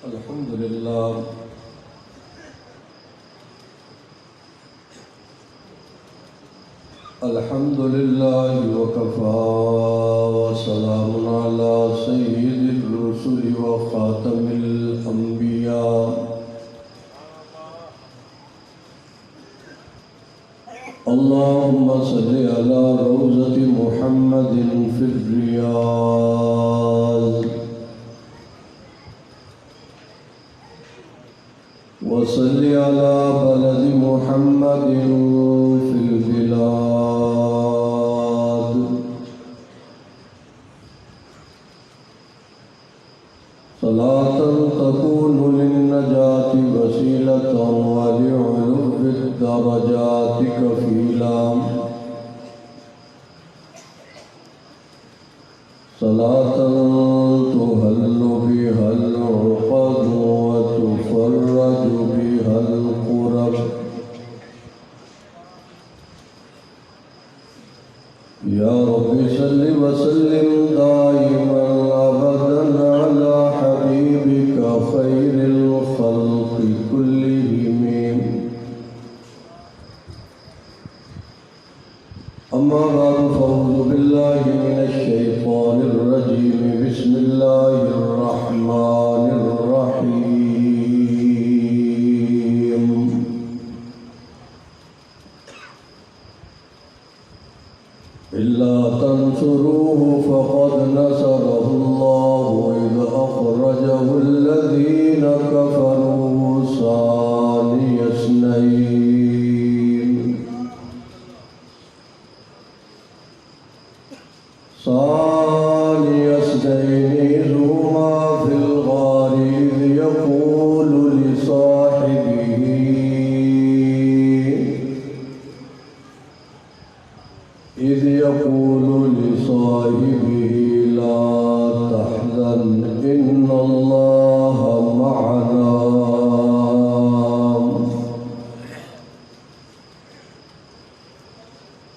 الحمد لله الحمد لله وكفى وسلام على سيد الرسل وخاتم الأنبياء اللهم صل على روضة محمد في الرياض وصل على بلد محمد في البلاد صلاة تكون للنجاة وسيلة ولعلو الدرجات كفيلا صلاة تهل بها العقد وتفرج بها الكرب يا رب صل وسلم دائما أبدا على حبيبك خير الخلق كلهم أما بعد فأعوذ بالله من الشيطان الرجيم بسم الله الرحمن الرحيم إلا تنصروه فقد نصره الله إذ أخرجه الذين كفروا ثاني اثنين إذ هما في الغار إذ يقول لصاحبه لا تحزن إن الله معنا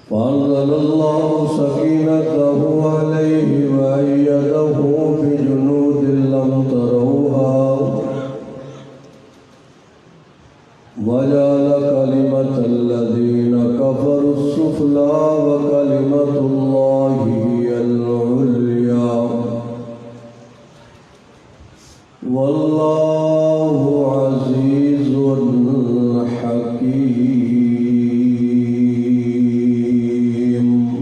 فأنزل الله سكينته عليه وأيده بجنود لم تروها وجعل كلمة الذين كفروا السفلى وكلمة الله هي العليا والله عزيز حكيم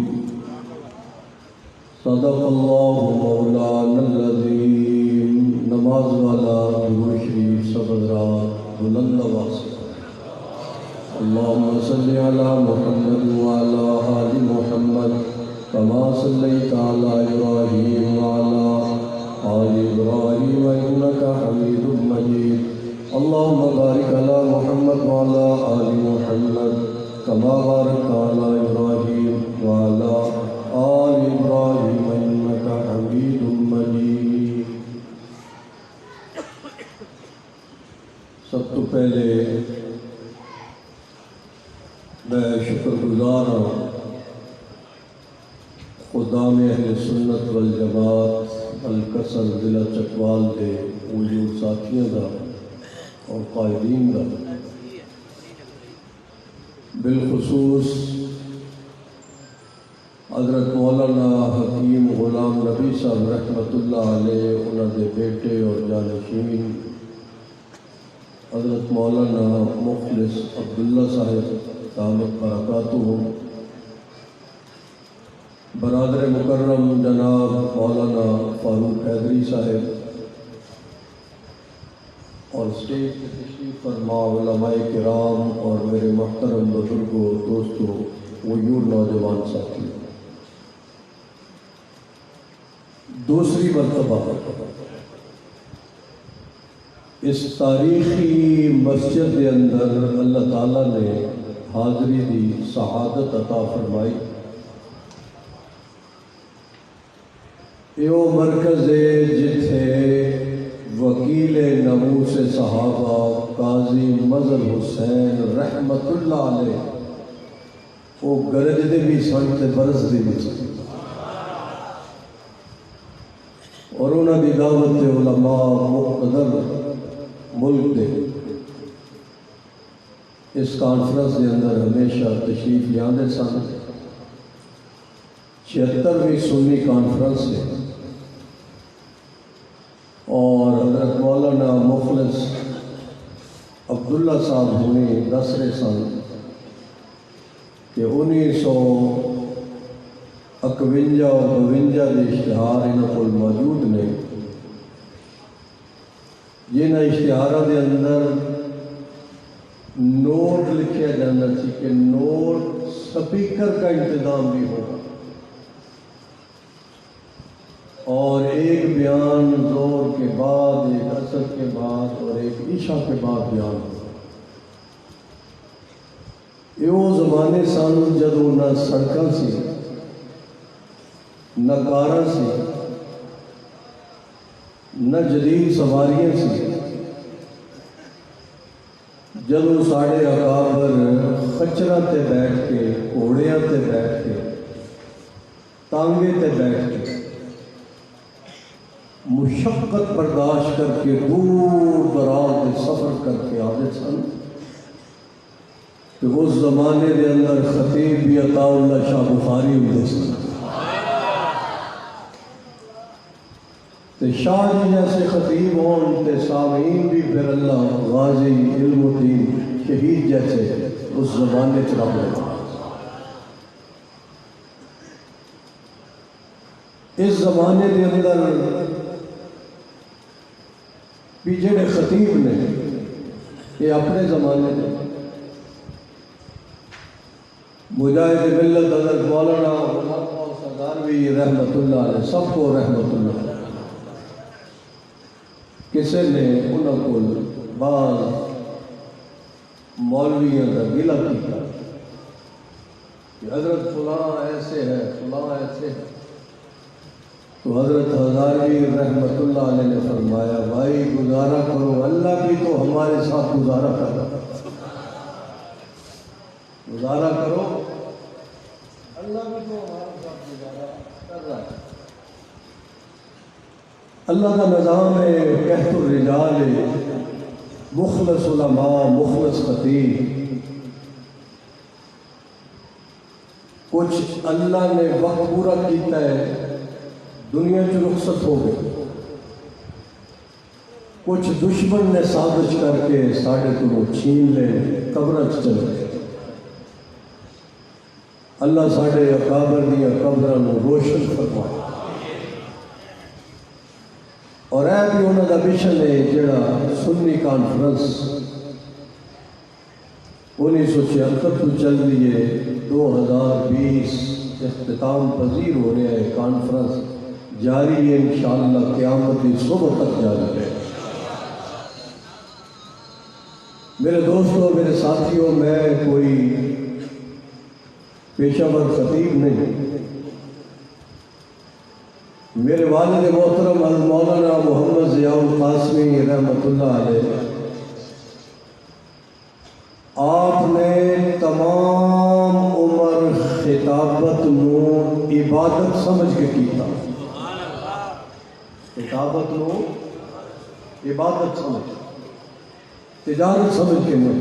صدق الله مولانا العظيم نماز والا درود شریف صدرا بلند آواز اللهم صل على محمد وعلى آل محمد كما صليت على إبراهيم وعلى آل إبراهيم إنك حميد مجيد اللهم بارك على محمد وعلى آل محمد كما باركت على إبراهيم وعلى آل إبراهيم إنك حميد مجيد سب تو پہلے میں شکر گزار ہوں خدام اہل سنت والجماعت الکسر ضلع چکوال کے موجود ساتھیوں کا اور قائدین کا بالخصوص حضرت مولانا حکیم غلام نبی صاحب رحمۃ اللہ علیہ انہوں کے بیٹے اور جانشین حضرت مولانا مخلص عبداللہ صاحب دامت برکاتہ برادر مکرم جناب مولانا فاروق حیدری صاحب اور اسٹیج کے تشریف فرما علماء کرام اور میرے محترم بزرگوں دوستوں غیور نوجوان ساتھی دوسری مرتبہ اس تاریخی مسجد کے اندر اللہ تعالیٰ نے حاضری دی سعادت عطا فرمائی یہ مرکز ہے جتھے وکیل ناموس صحابہ قاضی مظہر حسین رحمت اللہ علیہ وہ گرجدے بھی سن تے برسدے بھی سن اور انہوں کی دعوت علماء مقتدر ملک دے اس کانفرنس کے اندر ہمیشہ تشریف لیاندے سن۔ 76ویں سنی کانفرنس ہے اور حضرت مولانا مخلص عبداللہ صاحب ہونی دس رہے سن کہ 1951 اور 52 کے اشتہار انہوں کو موجود نے، جنہ اشتہاروں کے اندر نوٹ لکھا جانا سی کہ نوٹ سپیکر کا انتظام بھی ہوگا، اور ایک بیان زور کے بعد، ایک عصر کے بعد اور ایک عشاء کے بعد بیان ہوگا۔ یہ وہ زمانے سن جدوں نہ سڑکاں سی، نہ کاراں سی، نہ جدید سواریاں سی، جدوں ساڑھے اکابر خچراں تے بیٹھ کے، گھوڑیاں تے بیٹھ کے، تانگے تے بیٹھ کے، مشقت برداشت کر کے دور دراز کے سفر کر کے آتے سن، کہ اس زمانے کے اندر خطیب بھی عطا اللہ شاہ بخاری ہوتے سن، تے شاہ جی جیسے خطیب ہون تے سامعین بھی پھر اللہ غازی علم الدین شہید جیسے اس زمانے چ رب لگا۔ اس زمانے کے اندر بھی جڑے خطیب نے یہ اپنے زمانے میں مجاہد ملت حضرت مولانا سرداروی رحمت اللہ علیہ، سب کو رحمت اللہ علیہ، کسی نے انہوں کو بعض مولویوں کا گلہ کیا کہ حضرت فلاں ایسے ہے، فلاں ایسے ہے، تو حضرت ہزاروی رحمت اللہ علیہ نے فرمایا بھائی گزارا کرو، اللہ بھی تو ہمارے ساتھ گزارا کر رہا ہے، گزارا کرو، اللہ بھی تو ہمارے ساتھ گزارا کر رہا ہے۔ اللہ کا نظام ہے کہت الرجال، مخلص علماء، مخلص خطیب، کچھ اللہ نے وقت پورا کیتا ہے دنیا کی رخصت ہو گئی، کچھ دشمن نے سازش کر کے ساڑھے کو چھین لے، قبریں چل گئے۔ اللہ ساڑھے اکابر دیا قبروں روشن فرمائے، اور اے بھی انہوں کا مشن ہے جڑا سنی کانفرنس 1976 تو چل رہی ہے، 2020 اختتام پذیر ہو رہا ہے، کانفرنس جاری ہے انشاءاللہ قیامت کی صبح تک جاری ہے۔ میرے دوستوں، میرے ساتھیوں، میں کوئی پیشہ ور خطیب نہیں، میرے والد محترم مولانا محمد ضیاء القاسمی رحمت اللہ علیہ، آپ نے تمام عمر خطابت نو عبادت سمجھ کے کیتا، خطابت نو عبادت سمجھ، تجارت سمجھ کے نہیں،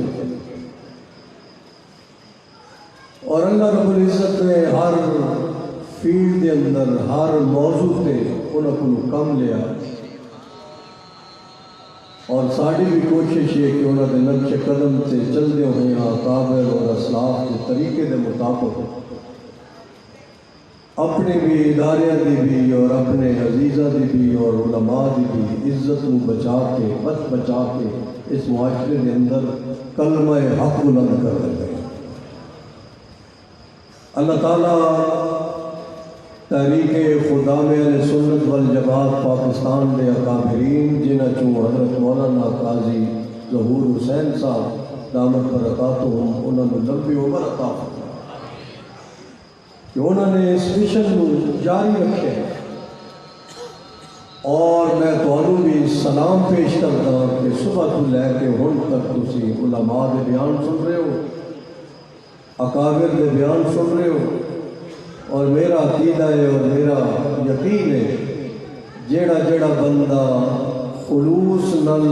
اور اللہ رب العزت نے ہر فیلڈ کے اندر ہر موضوع پہ انہوں کو کم لیا، اور ساری بھی کوشش ہے کہ انہوں نے نقش قدم سے چلتے ہوئے اکابر اور اسلاف کے طریقے کے مطابق اپنے بھی ادارے دی بھی اور اپنے عزیزہ دی بھی اور علماء دی بھی عزت کو بچا کے، بچا کے اس معاشرے کے اندر کلمہ حق بلند کر رہے ہیں۔ اللہ تعالیٰ تحریک خدام اہل سنت والجماعت پاکستان کے اکابرین جنہ چوں حضرت مولانا قاضی ظہور حسین صاحب دامت برکاتہم، انہوں نے لمبی عمر عطا فرمائے کہ انہوں نے اس مشن کو جاری رکھے، اور میں تمہیں بھی سلام پیش کرتا ہوں کہ صبح تو لے کے ہن تک تسی علماء دے بیان سن رہے ہو، اکابر دے بیان سن رہے ہو، اور میرا عقیدہ ہے اور میرا یقین ہے جیڑا جیڑا بندہ خلوص نل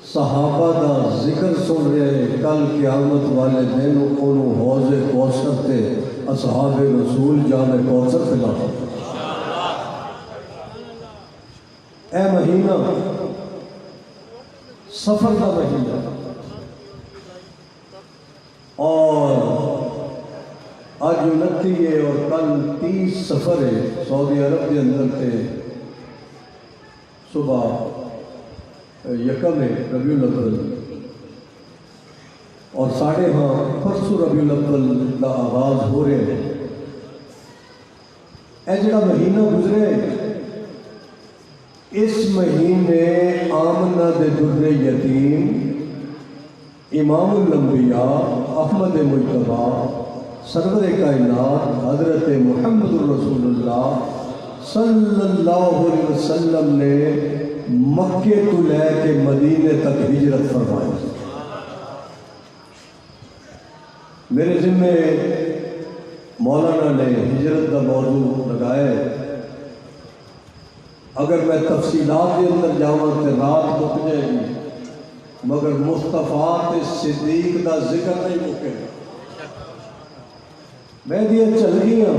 صحابہ دا ذکر سن رہے، کل قیامت والے دن انہوں حوض کوثر تے اصحاب رسول جام کوثر پلا۔ اے مہینہ سفر کا مہینہ، اور آج 29 ہے اور کل 30 سفر ہے سعودی عرب کے اندر تے صبح یکم ہے ربیع الاول، اور ساڑھے ہاں پرسوں ربیع الاول کا آغاز ہو رہے ہیں۔ اے جڑا مہینہ گزرے، اس مہینے آمنہ دے در یتیم امام الانبیاء احمد مجتبیٰ سرور کائنات حضرت محمد رسول اللہ صلی اللہ علیہ وسلم نے مکے تو لے کے مدینے تک ہجرت فرمائی۔ میرے ذمے مولانا نے ہجرت کا موضوع لگایا ہے، اگر میں تفصیلات کے اندر جاؤں تو رات مک جائے گی، مگر مصطفیٰ صدیق کا ذکر نہیں مکے گا۔ میں دیا چل گیا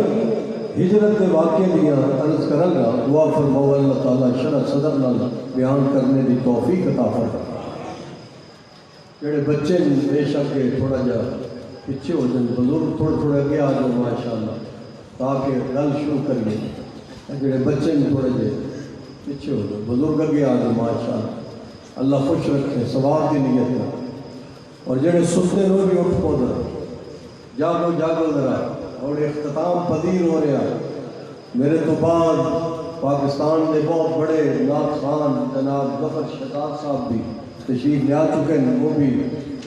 ہجرت کے واقعے دیا عرض کروں گا، دعا فرماؤ اللہ تعالیٰ شرح صدر نال بیان کرنے کی توفیق عطا فرمائے۔ جڑے بچے بے شک کے تھوڑا جا پیچھے ہو جائیں، بزرگ تھوڑے تھوڑے اگے آ جاؤ ماشاءاللہ، تاکہ گل شروع کریے۔ جڑے بچے تھوڑے جے پیچھے ہو جاؤ، بزرگ اگے آ جاؤ ماشاءاللہ، اللہ خوش رکھے ثواب کی نیت ہے۔ اور جڑے سنتے لوگ بھی اٹھ پودر جاگو جاگو ذرا، اور اختتام پذیر ہو رہا۔ میرے تو بعد پاکستان کے بہت بڑے نعت خوان جناب ظفر شہزاد صاحب بھی تشریف لے آ چکے ہیں، وہ بھی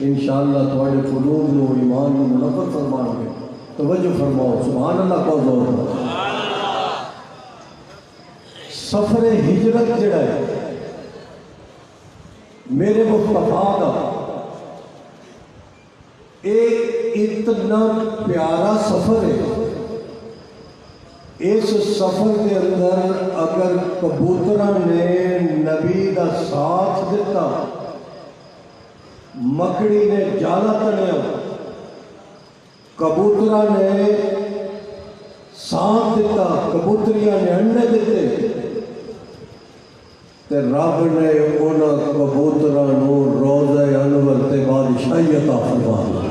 انشاءاللہ تھوڑے قلوب نو ایمان نو منور فرمان گے۔ توجہ فرماؤ، سبحان اللہ کو زور۔ سفر ہجرت جڑا ہے میرے مصطفیٰ کا ایک اتنا پیارا سفر ہے۔ اس سفر کے اندر اگر کبوترہ نے نبی کا ساتھ دیتا، مکڑی نے جالا تنیا، کبوترہ نے ساتھ دیتا، کبوتریاں نے انڈے دیتے، تے رب نے انہاں کبوترہ نو روزہ انور تے بادشاہی عطا فرمائی۔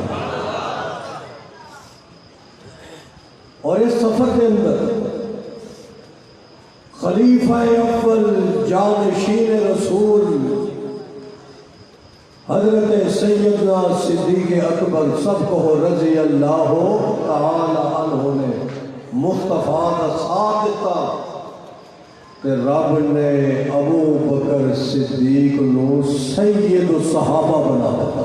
اور اس سفر کے اندر خلیفہ اول جانشین رسول حضرت سیدنا صدیق اکبر سب کو رضی اللہ تعالی عنہ نے مصطفیٰ کا ساتھ دیتا، کہ رب نے ابو بکر صدیق نو سید الصحابہ بنا دیتا۔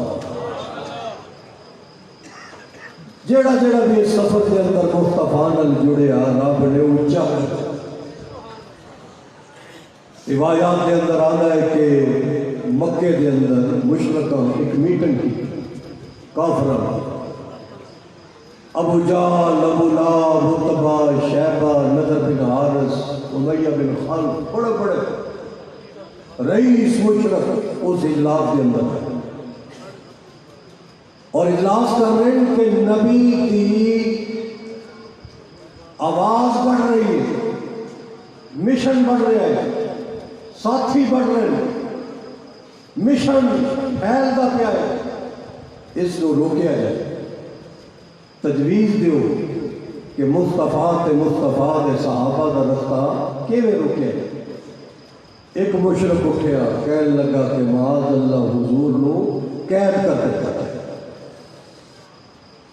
جیڑا جیڑا بھی اس سفر کے اندر مصطفیٰ نال جڑیا رب نے اونچا کیا۔ روایات کے اندر آتا ہے کہ مکے کے اندر مشرکاں ایک میٹنگ کی کافراں، ابو جہل، ابو لہب، عتبہ، شیبہ، نضر بن حارث، امیہ بن خلف، بڑے بڑے رئیس مشرک اس اجلاس کے اندر، اور اجلاس کر رہے ہیں کہ نبی کی آواز بڑھ رہی ہے، مشن بڑھ رہا ہے، ساتھی بڑھ رہے ہیں، مشن پھیلتا پیا ہے، اس کو روکیا جائے۔ تجویز دیو کہ مصطفیٰ تے صحابہ کا رستہ کیویں روکے۔ ایک مشرک اٹھیا کہنے لگا کہ معاذ اللہ حضور نو قید کر دیتا ہے۔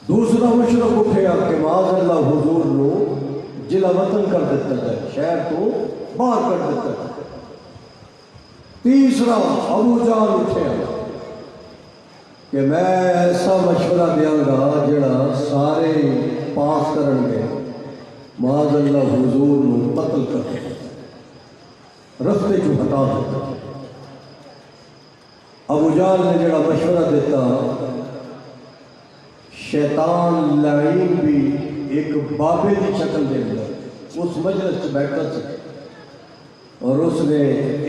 دوسرا مشرک اٹھیا کہ معاذ اللہ حضور نو جلا وطن کر دیتا ہے، شہر تو باہر کر دیتا ہے۔ تیسرا ابو جہل اٹھیا کہ میں ایسا مشورہ دیاں گا جڑا سارے پاس کرن گے، معاذ اللہ حضور نو قتل کر رستے جو ہٹا دیتا۔ ابو جہل نے جڑا مشورہ دیتا، شیطان لعین بھی ایک بابے کی شکل دے گا اس مجلس سے بیٹھا سے، اور اس نے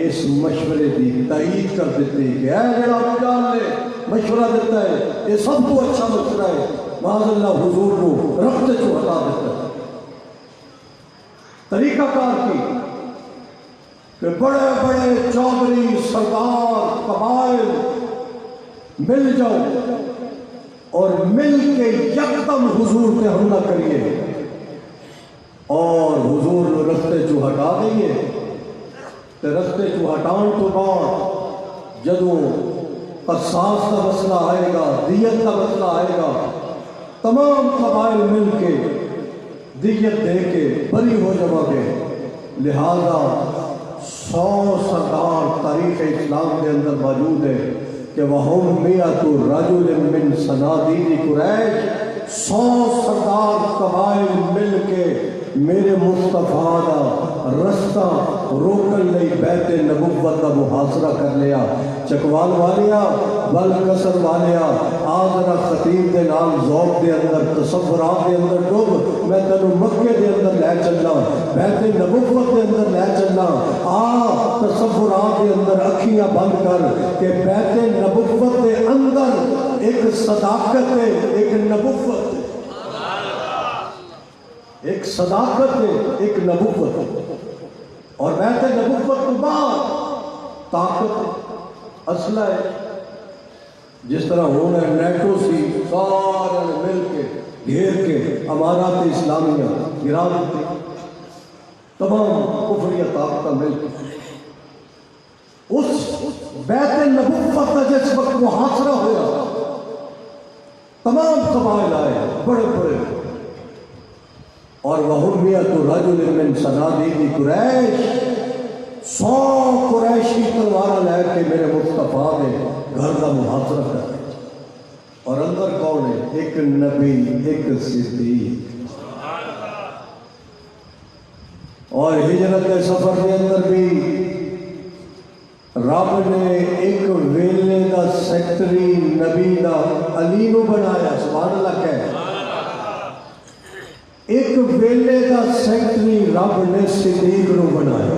اس مشورے کی تائید کر دیتی کہ اے جڑا ابو جہل نے مشورہ دیتا ہے یہ سب کو اچھا مشورہ ہے، معاذ اللہ حضور کو رخت چو ہٹا دیتا ہے۔ طریقہ کار کی کہ بڑے بڑے چودھری سردار قبائل مل جاؤ اور مل کے یکدم حضور پہ حملہ کریے اور حضور نے رستے چو ہٹا دیں تے رستے چو ہٹان تو بعد جدوں قصاص کا مسئلہ آئے گا، دیت کا مسئلہ آئے گا، تمام قبائل مل کے دیت دے کے بری ہو جاؤ گے۔ لہذا 100 سردار تاریخ اسلام کے اندر موجود ہے کہ وَهُمْ مِئَةُ رَجُلٍ مِّن صَنَادِيدِ قُرَيْشٍ، 100 سردار قبائل مل کے میرے مصطفیٰ دا رستہ روکن لئی بیت نبوت کا محاصرہ کر لیا۔ چکوال والیا بل قصر والیا آذرا خطیب دے نال ذوق دے اندر تصورات دے اندر ڈوب، میں تینوں مکے دے اندر لے چلنا، بیت نبوت دے اندر لے چلنا، آ تصورات دے اندر اکھیاں بند کر کہ بیت نبوت دے اندر ایک صداقت ہے، ایک نبوت ہے، ایک صداقت ہے، ایک نبوت ہے، اور بیت نبوت تو بعد طاقت ہے، اسلحہ ہے۔ جس طرح ہونا ہے نیٹو سی سارے مل کے گھیر کے امارات اسلامیہ گرا دیتے، تمام کفریہ طاقتیں مل کے اس بیت نبوت کا جس وقت محاصرہ ہوا، تمام قبائل آئے بڑے بڑے، اور وَهُمْ مِئَةُ رَجُلٍ مِّن صَنَادِيدِ قُرَيْشٍ، 100 قریشی تلوار لے کے میرے مصطفیٰ نے گھر کا محاصرہ کر، اور اندر کون ہے؟ ایک نبی، ایک صدیق، اور ہجرت کے سفر کے اندر بھی رب نے ایک ویلے دا سیکٹری نبی دا علی نو بنایا، سبحان اللہ کہہ، ایک ویلے دا سیکٹری رب نے صدیق نو بنایا۔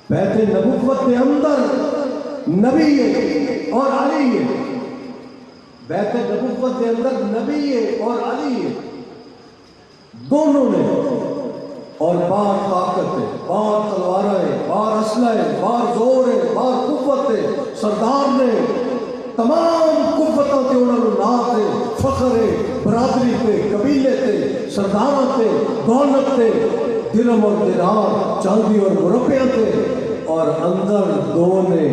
بیت نبوت کے اندر نبی ہے اور علی ہے، بیت نبوت کے اندر نبی ہے اور علی ہے، دونوں نے، اور بار طاقت ہے، بار تلوار ہے، بار اسلحہ ہے، بار زور ہے، بار قوت ہے، سردار نے تمام قوتوں کے انہوں نے ناز ہے، فخر ہے، برادری تے، قبیلے تے، سرداروں تے، دولت تے، درہم اور دینار، چاندی اور مربع تے، اور اندر دو نے،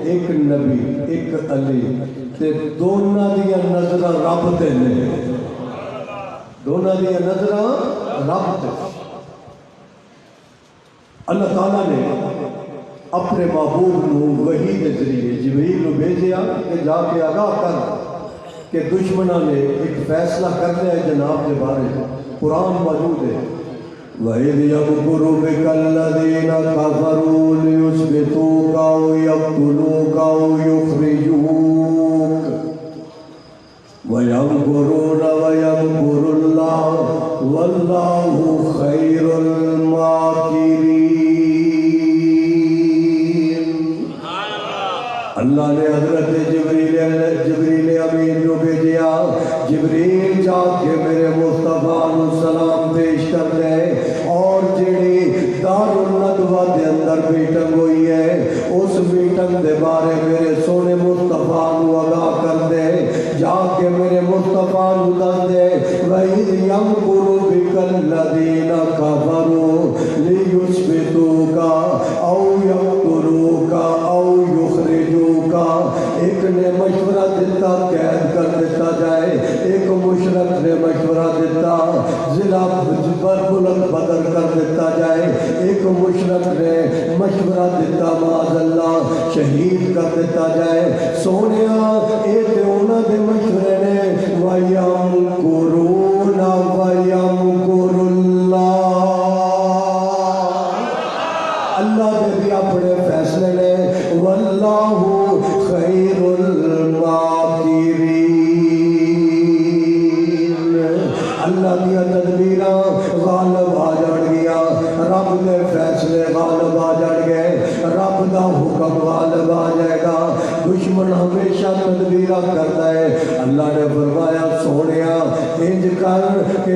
ایک نبی ایک علی، تے دونوں دیا نظرہ رب تے نے، دونوں دیا نظرہ رب تے۔ اللہ تعالیٰ نے اپنے محبوب نو وحی کے ذریعے جبریل نو بھیجیا کہ جا کے آگاہ کر کہ دشمنوں نے ایک فیصلہ کر لیا ہے جناب کے بارے میں، قرآن موجود ہے، وَإِذْ يَمْكُرُ بِكَ الَّذِينَ كَفَرُوا لِيُثْبِتُوكَ أَوْ يَقْتُلُوكَ أَوْ يُخْرِجُوكَ وَيَمْكُرُونَ وَيَمْكُرُ اللَّهُ وَاللَّهُ خَيْرُ الْمَاكِرِينَ۔ اللہ نے حضرت جبریل امین کو بھیجیا، جبریل جا کے میرے مصطفیٰ کو سلام پیش کر دے، اور جڑی دار الندوہ دے اندر میٹنگ ہوئی ہے اس میٹنگ دے بارے میرے سونے مصطفیٰ کو آگاہ کر دے، جا کے میرے مصطفیٰ کو دس دے، وَإِذْ يَمْكُرُ بِكَ الَّذِينَ كَفَرُوا لِيُثْبِتُوكَ أَوْ يَقْتُلُوكَ أَوْ يُخْرِجُوكَ، ایک نے مشورہ دیتا قید کر دیتا جائے، ایک مشرک نے مشورہ دیتا ضلع پر بلند بدر کر دیتا جائے، ایک مشرک نے مشورہ دیتا معاذ اللہ شہید کر دیتا جائے۔ سونیا ایک انہوں نے مشورے نے وَيَمْكُرُونَ وَيَمْكُرُ اللَّهُ، اللہ نے بھی اپنے فیصلے نے، وَاللَّهُ خَيْرُ الْمَاكِرِينَ، اللہ دیا تدبیراں غالب آ جان گیا، رب نے فیصلے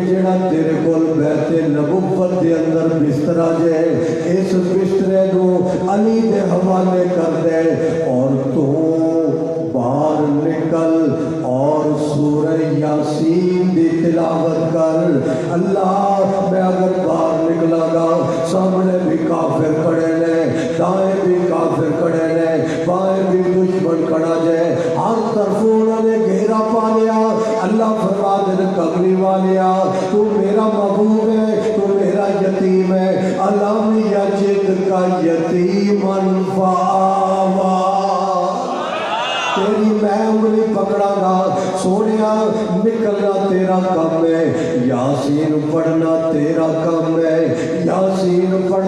جڑا تیرے کول بیت نبوت دے اندر بسترا جے اس بسترے نو علی دے حوالے کر دے اور تو باہر نکل اور سورہ یاسین دی تلاوت کر۔ اللہ میں اگر باہر نکلا گا سامنے بھی کافر کھڑے نے، دائیں بھی کافر کھڑے نے، بائیں بھی دشمن کھڑا جائے، ہر طرف انہوں نے گھیرا پا لیا۔ اللہ فرما دے کملی والیا تو میرا محبوب ہے، تو میرا یتیم ہے، علام یجد کا یتیمن فآوا، تیری میں انگلی پکڑا گا سونیا، نکلنا تیرا کام ہے، یاسین پڑھنا تیرا کام ہے۔ یاسین پڑھ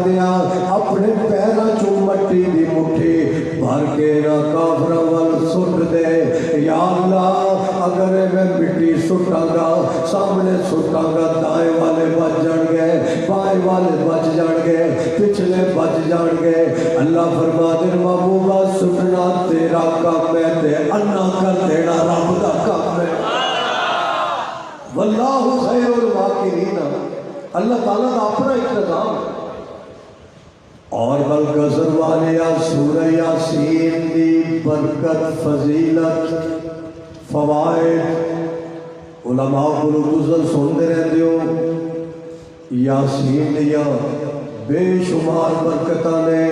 دیا اپنے پیرا چو مٹی دی مٹھی بھر کے نہ کافرہ وال سٹ دے۔ یا اللہ اگر میں مٹی سٹا گا سامنے سٹا گا، دائیں والے بچ جان گے، بائیں والے بچ جان گے، پچھلے بچ جان گے۔ اللہ فرما دے محبوبہ سٹنا تیرا کام ہے تے انا کر دینا رب دا کام ہے۔ واللہ خیر الواکرین، اللہ تعالیٰ دا اپنا اقتدام ہے۔ اور بلغزر والیا سورہ یاسین دی برکت فضیلت فوائد علماء کو گزر سنتے رہتے ہو۔ یاسین دیا بے شمار برکتاں نے،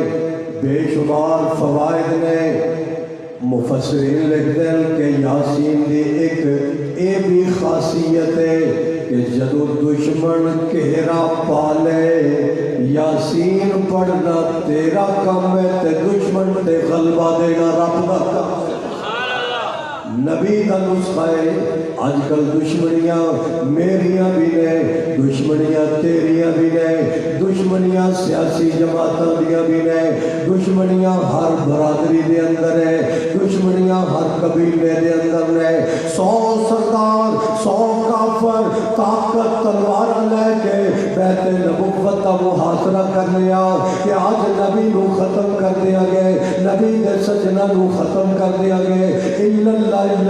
بے شمار فوائد نے۔ مفسرین لکھتے ہیں کہ یاسین دی ایک اے بھی خاصیت ہے کہ جدو دشمن گھیرا پالے یاسین پڑھنا تیرا کام ہے تے دشمن تے غلبہ دینا رب دا کام ہے۔ نبی کا نسخہ ہے۔ آج کل دشمنیاں میریاں بھی نے، دشمنیاں تیریاں بھی نے، دشمنیاں سیاسی جماعتوں دیاں بھی نے، دشمنیاں ہر برادری دے اندر ہے، دشمنیاں ہر قبیلے دے اندر نے۔ 100 سردار 100 کافر طاقت تلوار لے کے بیت نبوت کا محاصرہ کر لیا کہ آج نبی نو ختم کر دیا گئے، نبی دے سجنہ نو ختم کر دیا گئے،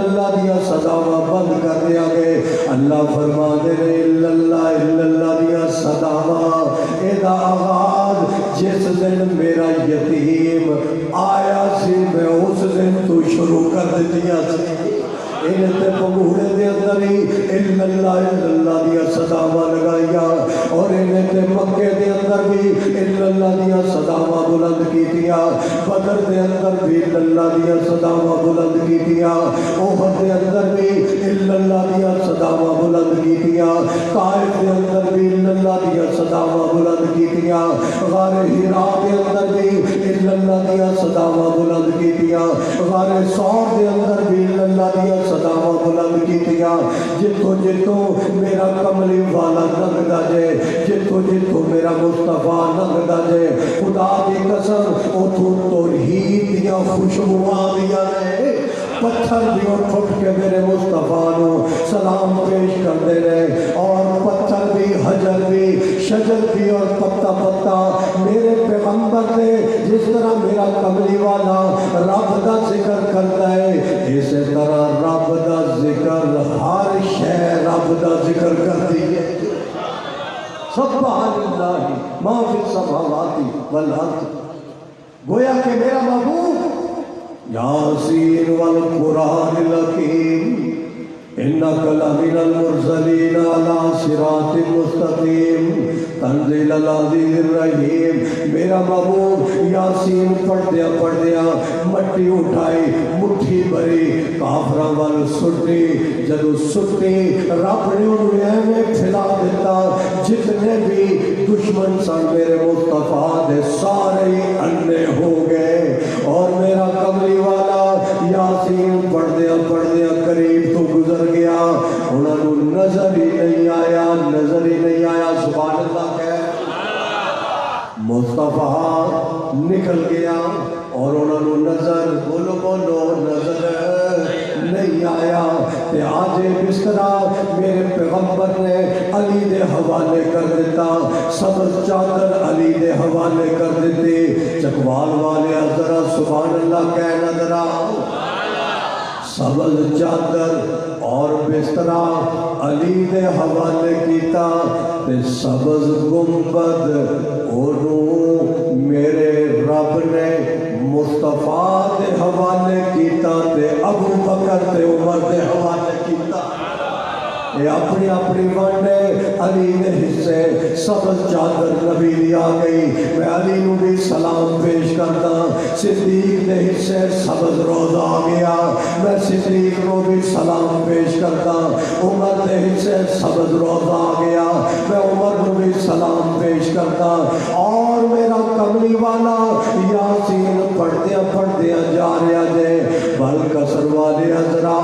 اللہ دیا صداوہ بند کر دیا گئے۔ اللہ فرما دے رہے اللہ دیا صداوہ ایدہ آغاز جس دن میرا یتیم آیا سی میں اس دن تو شروع کر دیا سی۔ انہیں تے پگوڑے دے اندر ہی اللہ دیا صداوہ لگایا، اور انہیں تے مکے دے اندر بھی اللہ دیا صداوہ بلند کی دیا، بدر دے اندر بھی اللہ دیا صداوہ بلند کی دیا، اوہد دے اندر بھی اللہ دیا صداوہ بلند کی دیا، طائف دے اندر بھی اللہ دیا صداوہ بلند کی دیا، غار ہیرا دے اندر بھی اللہ دیا صداوہ بلند کی دیا، غار سور دے اندر بھی اللہ دیا صداوہ بلند کی دیا۔ جتو جتو میرا کملی والا نگ دا جے، جتو جتو میرا مصطفیٰ نگ دا جے، خدا دی قسم او تو توحید دیا خوشبواں دیا رہے، پتھر بھی اور پھٹ کے میرے مصطفیٰ نو سلام پیش کر دے رہے، اور پتھر بھی حجر بھی شجر بھی اور پتا پتا میرے پیغمبر نے جس طرح میرا کملی والا رب دا ذکر کرتا ہے، اسی طرح رب دا ذکر ہر شے رب دا ذکر کرتی ہے۔ سبحان اللہ ما فی السماوات والارض، گویا کہ میرا محبوب یاسین والقرآن الحکیم انک لمن المرسلین علی صراط مستقیم تنزیل العزیز الرحیم۔ میرا محبوب یاسین پڑھ دیا مٹی اٹھائی مٹھی بھری کافراں وال سٹی، جدو سٹی رب نے انہیں ایویں پھیلا دیتا جتنے بھی دشمن سن میرے مصطفیٰ دے سارے ہی انے ہو گئے، اور میرا کملی والا یاسین پڑھ دیا قریب تو گزر گیا، انہوں نے نظر ہی نہیں آیا۔ سبحان اللہ کہہ مصطفیٰ نکل گیا اور انہوں نے نظر بولو نظر نہیں آیا۔ تے آج بسترا میرے پیغمبر نے علی دے حوالے کر دیتا، سبز چادر علی دے حوالے کر دیتی۔ چکوال والے ذرا سبحان اللہ کہنا ذرا، سبز چادر اور بسترا علی دے حوالے کیتا تے سبز گنبد اونوں میرے رب نے مصطفیٰ دے حوالے کیتا تے ابو بکر تے عمر دے حوالے کیتا یہ اپنی اپنی ونڈے علی نے حصے سبز چادر نبی دی آ گئی میں علی نو بھی سلام پیش کرتا صدیق نے حصے سبز روزہ آ گیا میں صدیق نو بھی سلام پیش کرتا عمر نے حصے سبز روزہ آ گیا میں عمر نو بھی سلام پیش کرتا اور میرا کملی والا یاسین پڑھدیاں جا رہا جے بلکسر والے حضرا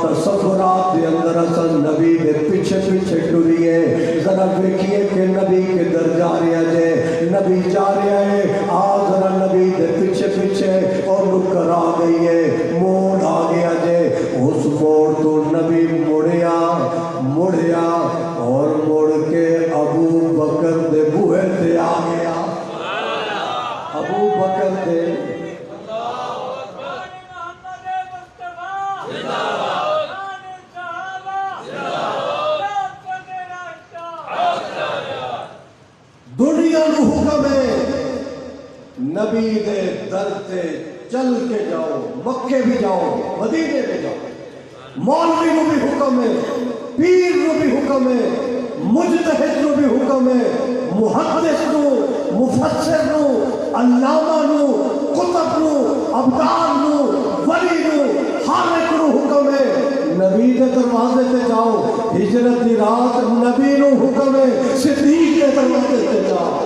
تصورات دے اندر اصل نبی دے پیچھے پیچھے ٹریے ذرا دیکھیے کہ نبی کدھر جا رہا ہے نبی جا رہا ہے ذرا نبی دے پیچھے پیچھے اور نکر آ گئی ہے موڑ آ گیا جے اس موڑ تو نبی مڑیا اور مڑ کے ابو بکر دے بوہے تے آ گیا ابو بکر دے دنیا نو حکم ہے نبی دے در تے چل کے جاؤ مکے بھی جاؤ مدینے بھی جاؤ مولوی نو بھی حکم ہے پیر نو بھی حکم ہے مجتہد نو بھی حکم ہے محدث نو مفسر نو علامہ نو قطب نو ابدال نو ولی نو ہر ایک نو حکم ہے نبی کے دروازے تے جاؤ ہجرت دی رات نبی نو حکم ہے صدیق کے دروازے تے جاؤ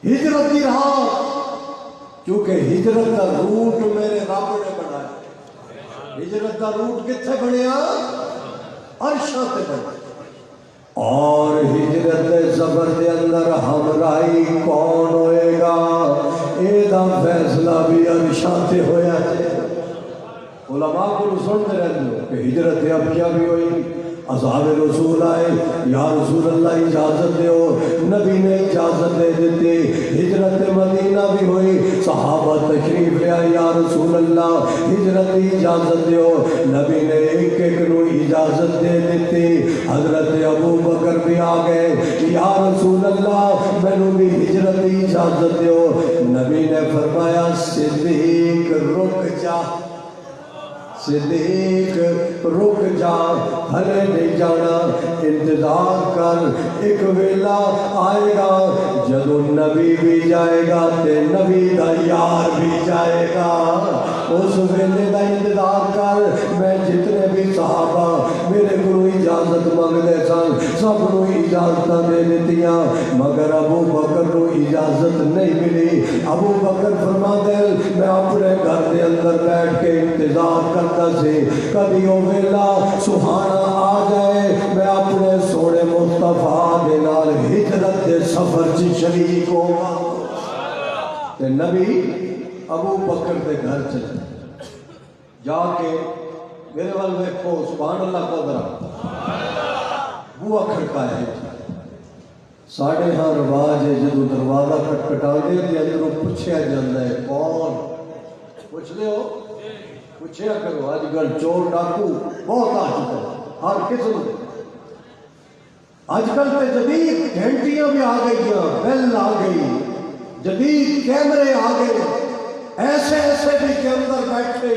ہجرت دی رات کیونکہ ہجرت کا روٹ میرے رب نے بنایا ہجرت کا روٹ کتنے بنیا عرشاں تے بنیا اور ہجرت زبر دے اندر ہمراہی کون ہوئے گا اے دا فیصلہ بھی عرشاں تے ہویا ہے علماء کو سنتے رہتے ہو کہ ہجرت ابیہ بھی ہوئی اصحاب رسول آئے یا رسول اللہ اجازت دے ہو نبی نے اجازت دے دیتی ہجرت مدینہ بھی ہوئی صحابہ تشریف لے آئے یا رسول اللہ ہجرت اجازت دے ہو نبی نے ایک ایک نو اجازت دے دیتی حضرت ابو بکر بھی آ گئے یا رسول اللہ میں نو بھی ہجرت اجازت دے ہو نبی نے فرمایا صدیق رک جا صدیق رک جا ہلے نہیں جانا انتظار کر ایک ویلا آئے گا جدو نبی بھی جائے گا تے نبی دا یار بھی جائے گا اس ویلے دا انتظار کر میں جتنے بھی صحابہ میرے کو اجازت مانگتے سن سب کو اجازت دے دیتیاں مگر ابو بکر کو اجازت نہیں ملی ابو بکر فرما دے میں اپنے گھر دے اندر بیٹھ کے انتظار کرتا سے کبھی وہ ویلا سہانا آ جائے میں اپنے سونے مصطفیٰ دے نال ہجرت دے سفر چ شریک ہوگا تے نبی ابو بکر دے گھر چلے جا کے میرے وال دیکھو سبحان اللہ کا ذرا بوا کھڑکایا ہے ساڑھے ہاں رواج ہے جدو دروازہ کھٹکھٹا دے تے اندروں پوچھیا جاندا ہے کون پوچھ لے ہو پوچھیا کرو آج کل چور ڈاکو بہت آ چکا ہر قسم دے آج کل تے جدید گھنٹیاں بھی آ گئی بیل آ گئی جدید کیمرے آ گئے ایسے ایسے بھی کے اندر بیٹھے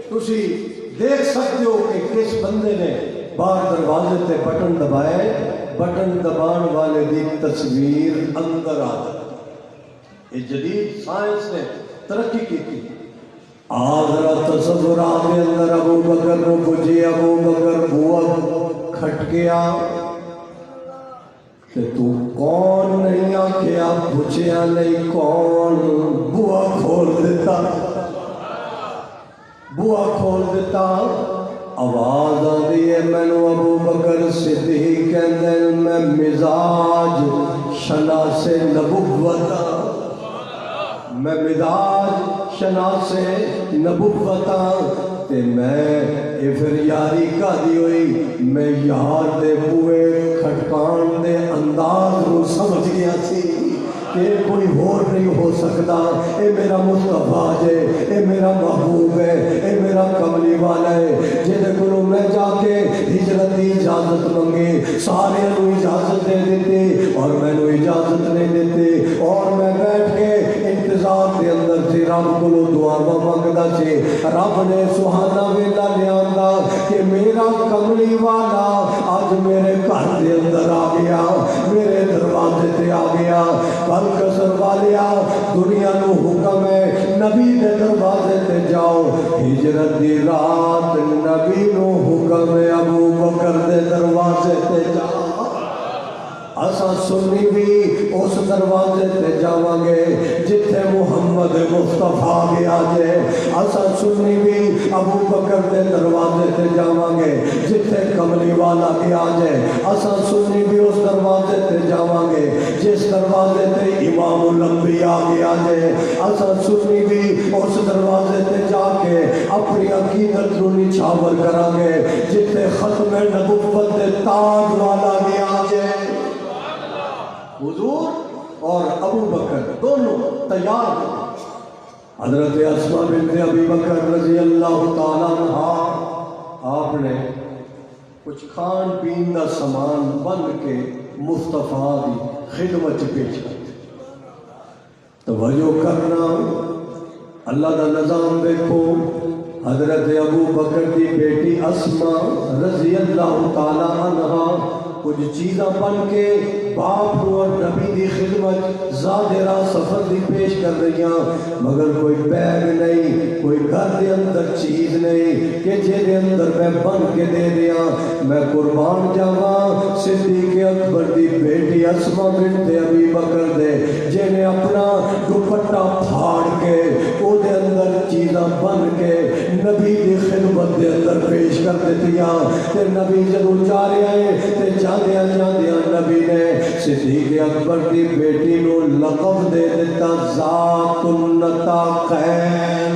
تسی دیکھ سکتے ہو کہ کس بندے نے باہر دروازے تے بٹن دبائے بٹن دبان والے دی تصویر اندر آ گئی یہ جدید سائنس نے ترقی کی تھی آدھرا تصورات کے اندر ابو بکر کو پوچھے ابو بکر بوا کھٹ گیا کہ تو کون نہیں آکھیا پوچھیا نہیں کون بوا کھول دیتا بوا کھول دیتا آواز آدھی ہے میں نو ابو بکر صدیق کہندے میں مزاج شناس نبوت میں مزاج شناس نبوت تے میں پھر یاری کا دی ہوئی میں یار دے بوئے کھٹکان دے انداز رو سمجھ گیا سی کہ کوئی اور نہیں ہو سکتا، اے میرا مصطفیٰ جے، اے میرا محبوب ہے، اے میرا کملی والا ہے، جہدے کولوں میں جا کے ہجرت دی اجازت منگی، سارے نو اجازت دے دیتی اور میں نو اجازت نہیں دیتی، اور میں بیٹھ کے انتظار دے اندر سی، رب کولوں دعاواں منگدا سی، رب نے سہانا ویلا لیاندا کہ میرا کملی والا آج میرے گھر دے اندر آ گیا، میرے دروازے تے آ گیا۔ بلکسر والیا دنیا نو حکم ہے نبی دے دروازے تے جاؤ، ہجرت دی رات نبی نو حکم ہے ابو بکر دے دروازے تے جاؤ۔ اساں سنی بھی اس دروازے تے جاواں گے جتھے محمد مصطفیٰ گیا جے، اساں سنی بھی ابو بکر دے دروازے تے جاواں گے جتھے کملی والا گیا جے، اساں سنی بھی اس دروازے تے جاواں گے جس دروازے تے امام الانبیاء گیا جے، اساں سنی بھی اس دروازے تے جا کے اپنی عقیدت نو نچھاور کراں گے جتھے ختم نبوت دے تاج والا گیا جے۔ حضور اور ابو بکر دونوں تیار تھے۔ حضرت اسماء بنت ابی بکر رضی اللہ تعالیٰ عنہا آپ نے کچھ کھان پین دا سامان بن کے مصطفیٰ دی خدمت پیش کر، توجہ کرنا، اللہ دا نظام دیکھو۔ حضرت ابو بکر دی بیٹی اسماء رضی اللہ تعالیٰ عنہا کچھ چیزاں بن کے باپ اور نبی دی خدمت زادرہ سفر دی پیش کر رہی ہیں، مگر کوئی بیگ نہیں، کوئی گھر دے اندر چیز نہیں کہ جے دے اندر میں بن کے دے دیا۔ میں قربان جاواں صدیق اکبر دی بیٹی اسماء بنت ابی بکر دے جنہیں اپنا دوپٹہ پھاڑ کے او دے اندر چیزاں بن کے نبی دی خدمت دے اندر پیش کر دیتیاں، تے نبی جدوں جا رہے آئے تے جاندیاں جاندیاں نبی نے صدیق اکبر دی بیٹی نو لقب دے دیتا ذات النطاقین،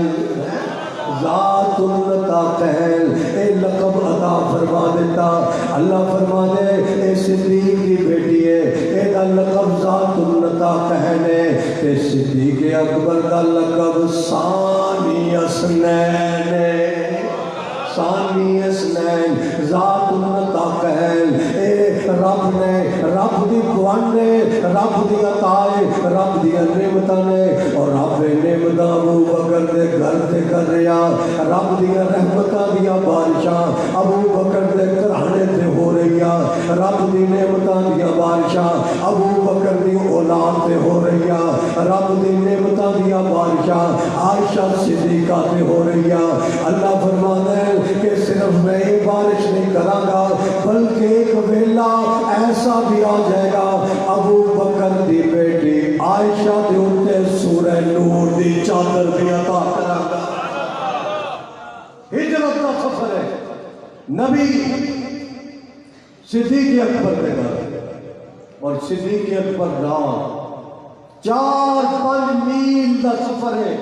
ذات النطاقین، اے لقب عطا فرما دیتا۔ اللہ فرما دے اے صدیق دی بیٹی ہے، اے دا لقب ذات النطاقین ہے، تے صدیق اکبر دا لقب ثانی اثنین ہے، ثانی اثنین، ذات النطاقین۔ اے رب نے، رب دی قوان نے، رب دی عطائے، رب دی نعمتاں نے، اور رب نعمتاں ابو بکر دے گھر تے کر رہا، رب دی رحمتاں دیا بارشاں ابو بکر دے گھرانے تے ہو رہی، رب دی نعمتاں دیا بارشاں ابو بکر دی اولاد تے ہو رہی، رب دی نعمتاں دیا بارشاں عائشہ صدیقہ تے ہو رہی۔ اللہ فرماتا ہے کہ صرف میں ہی بارش نہیں کراں گا بلکہ ایک ویلا ایسا بھی آ جائے گا ابو بکر دی بیٹی عائشہ دے اوتے سورہ نور دی چادر بھی عطا کراں گا۔ ہجرت کا سفر ہے، نبی صدیق اکبر دے گھر، اور صدیق اکبر نام 4-5 میل دا سفر ہے،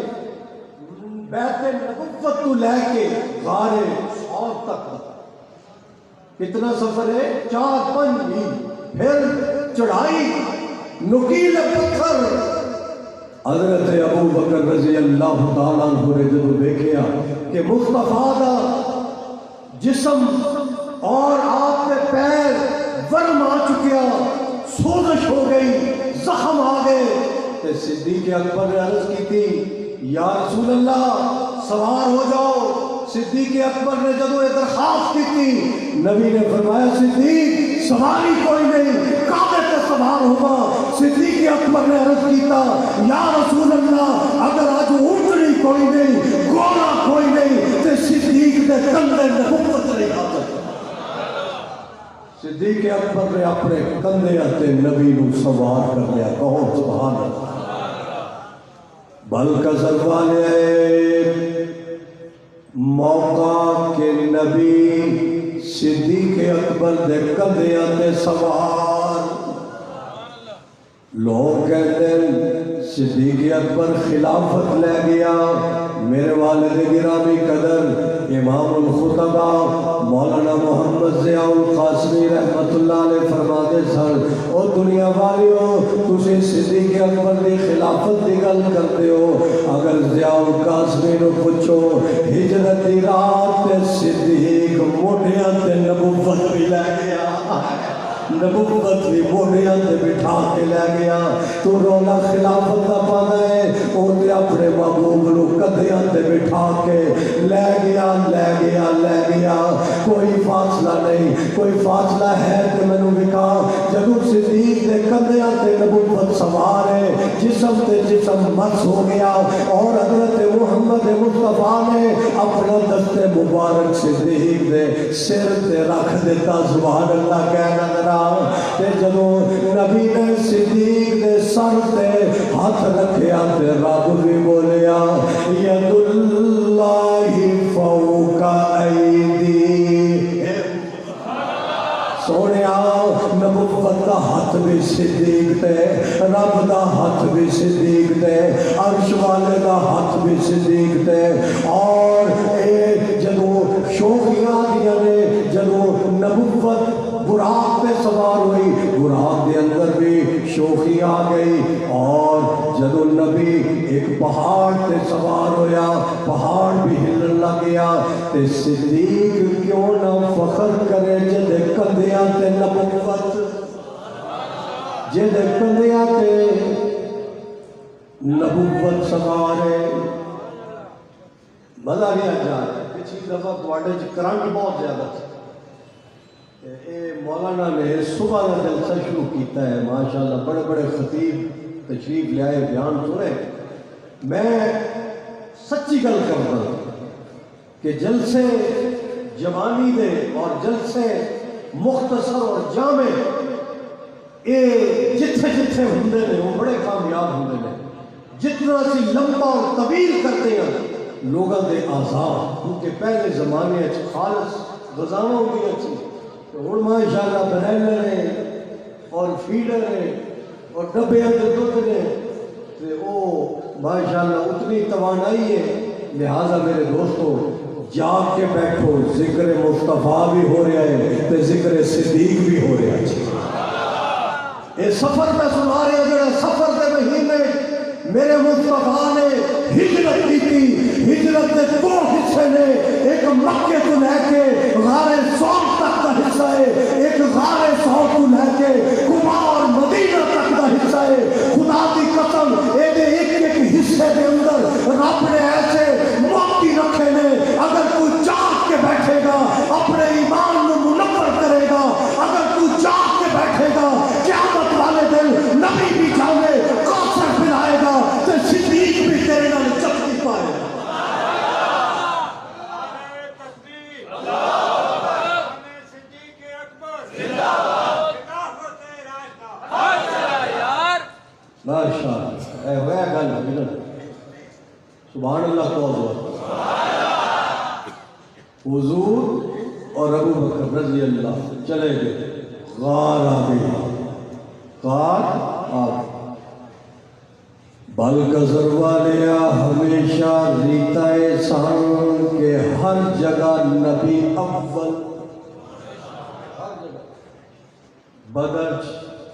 بیت نبوت تو لے کے غار صور تک کتنا سفر ہے؟ 4-5 میل، پھر چڑھائی نکیل پتھر۔ حضرت ابو بکر رضی اللہ تعالیٰ عنہ نے جب دیکھیا کہ مصطفیٰ دا جسم اور آپ کے پیر ورم آ چکیا، سوزش ہو گئی، زخم آ گئے، تو صدیق اکبر نے عرض کی تھی یا رسول اللہ سوار ہو جاؤ۔ صدیق اکبر نے جدو یہ درخواست کی تھی، نبی نے فرمایا صدیق سواری کوئی نہیں، کعبے پہ سوار ہوگا۔ صدیق اکبر نے عرض کیتا یا رسول اللہ اگر آج اونٹنی کوئی نہیں، گھوڑا کوئی نہیں، تو صدیق دے کندھے نبوت نہیں آ سکتا۔ صدیق اکبر نے اپنے کندھے تے نبی نو سوار کر لیا، کہو سبحان اللہ۔ بلکہ والے موقع کے نبی صدیق اکبر دے کندھے تے سوار، لوگ کہتے ہیں صدیق اکبر خلافت لے گیا، میرے والد گرامی قدر امام الخطبہ مولانا محمد ضیاء القاسمی رحمت اللہ علیہ فرماتے سن او دنیا والیو تسی صدیق اکبر دی خلافت دی گل کرتے ہو، اگر ضیاء القاسمی نو پوچھو ہجرت دی رات تے صدیق موڈیاں تے نبوت بھی لے گیا، نبوت بھی موڈیاں تے بٹھا کے لے گیا، تو رولا خلافت دا پانا ہے اوتے اپنے محبوب نو کدیاں تے بٹھا کے لے گیا لے گیا لے گیا، کوئی فاصلہ نہیں، کوئی فاصلہ ہے کہ میں نو بکا جدو صدیق دے کدیاں تے نبوت سوار ہے، جسم تے جسم مس ہو گیا، اور حضرت محمد مصطفیٰ نے اپنا دست مبارک صدیق دے سر تے رکھ دیتا، سبحان اللہ کہنا ذرا، تے جدو نبی نے صدیق دے سر تے ہاتھ رکھیا تے رب بھی بولیا ید اللہ فوق ایدی، سونیا نبوت دا ہاتھ بھی صدیق تے، رب دا ہاتھ بھی صدیق تے، عرش والے دا ہاتھ بھی صدیق تے، اور اے جدو شوخیاں دیا نے جدو نبوت براق پہ سوار ہوئی، براق دے اندر بھی شوخی آ گئی، اور جدو نبی ایک پہاڑ تے سوار ہویا، پہاڑ بھی ہلن لگیا، تے صدیق کیوں نہ فخر کرے جدے کندیاں تے نبوت، جدے کندیاں تے نبوت سوار ہے، مزہ بھی آ جا رہا ہے، پچھلی دفعہ تواڈے وچ کرنٹ بہت زیادہ تھا، اے مولانا نے صبح کا جلسہ شروع کیتا ہے، ماشاءاللہ بڑے بڑے خطیب تشریف لے آئے، بیان سنے، میں سچی گل کرتا ہوں کہ جلسے جوانی دے اور جلسے مختصر اور جامع اے جتھے جتھے ہوندے نے وہ بڑے کامیاب ہوندے نے، جتنا سی لمبا اور طویل کرتے ہیں لوگوں دے آزاد، کیونکہ پہلے زمانے خالص غذاواں ہوندیاں سی، ہوں ماشاءاللہ برائلر ہیں اور فیڈر ہیں اور ڈبے اندر دودھ نے، تے او ماشاءاللہ اتنی توانائی ہے، لہذا میرے دوستو جاگ کے بیٹھو، ذکر مصطفیٰ بھی ہو رہا ہے تے ذکر صدیق بھی ہو رہا ہے، اے سفر پہ سنا رہے ہیں جڑا سفر دے مہینے میرے مصطفیٰ نے ہجرت کی تھی، ہجرت کے دو حصے نے، ایک مکے تو لے کے غار ثور تک کا حصہ ہے، ایک غار ثور تو لے کے قباء اور مدینہ تک کا حصہ ہے، خدا کی قسم اے دے ایک ایک حصے دے اندر رب نے ایسے موتی رکھے نے، اگر کوئی جاگ کے بیٹھے گا اپنے ایمان کو منور کرے گا، اگر کوئی جاگ کے بیٹھے گا قیامت والے دن نبی بھی جاوے کوثر پلائے گا تو صدیق بھی تیرے نال چپتی پائے گا، ماشاءاللہ اے ہویا گل ہے، سبحان اللہ کو حضور اور ابو بکر رضی اللہ چلے گئے، غار آ گئی، غار آ گئی، بلکہ والیا ہمیشہ ریتا احسان کے ہر جگہ نبی اول، بدر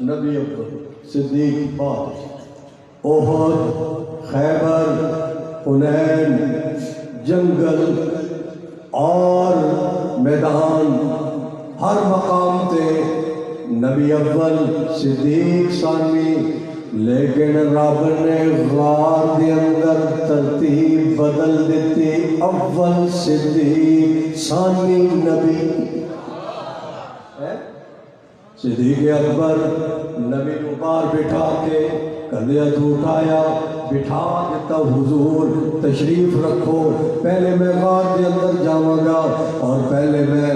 نبی اول، صدیق بعد، احد، خیبر، حنین، جنگل اور میدان، ہر مقام تے نبی اول صدیق ثانی، لیکن رب نے غار دے اندر ترتیب بدل دیتی، اول صدیق ثانی نبی، صدیق اکبر نبی کو باہر بٹھا کے کندھے تو اٹھایا، بٹھا دیتا، حضور تشریف رکھو، پہلے میں غار دے اندر جاواں گا اور پہلے میں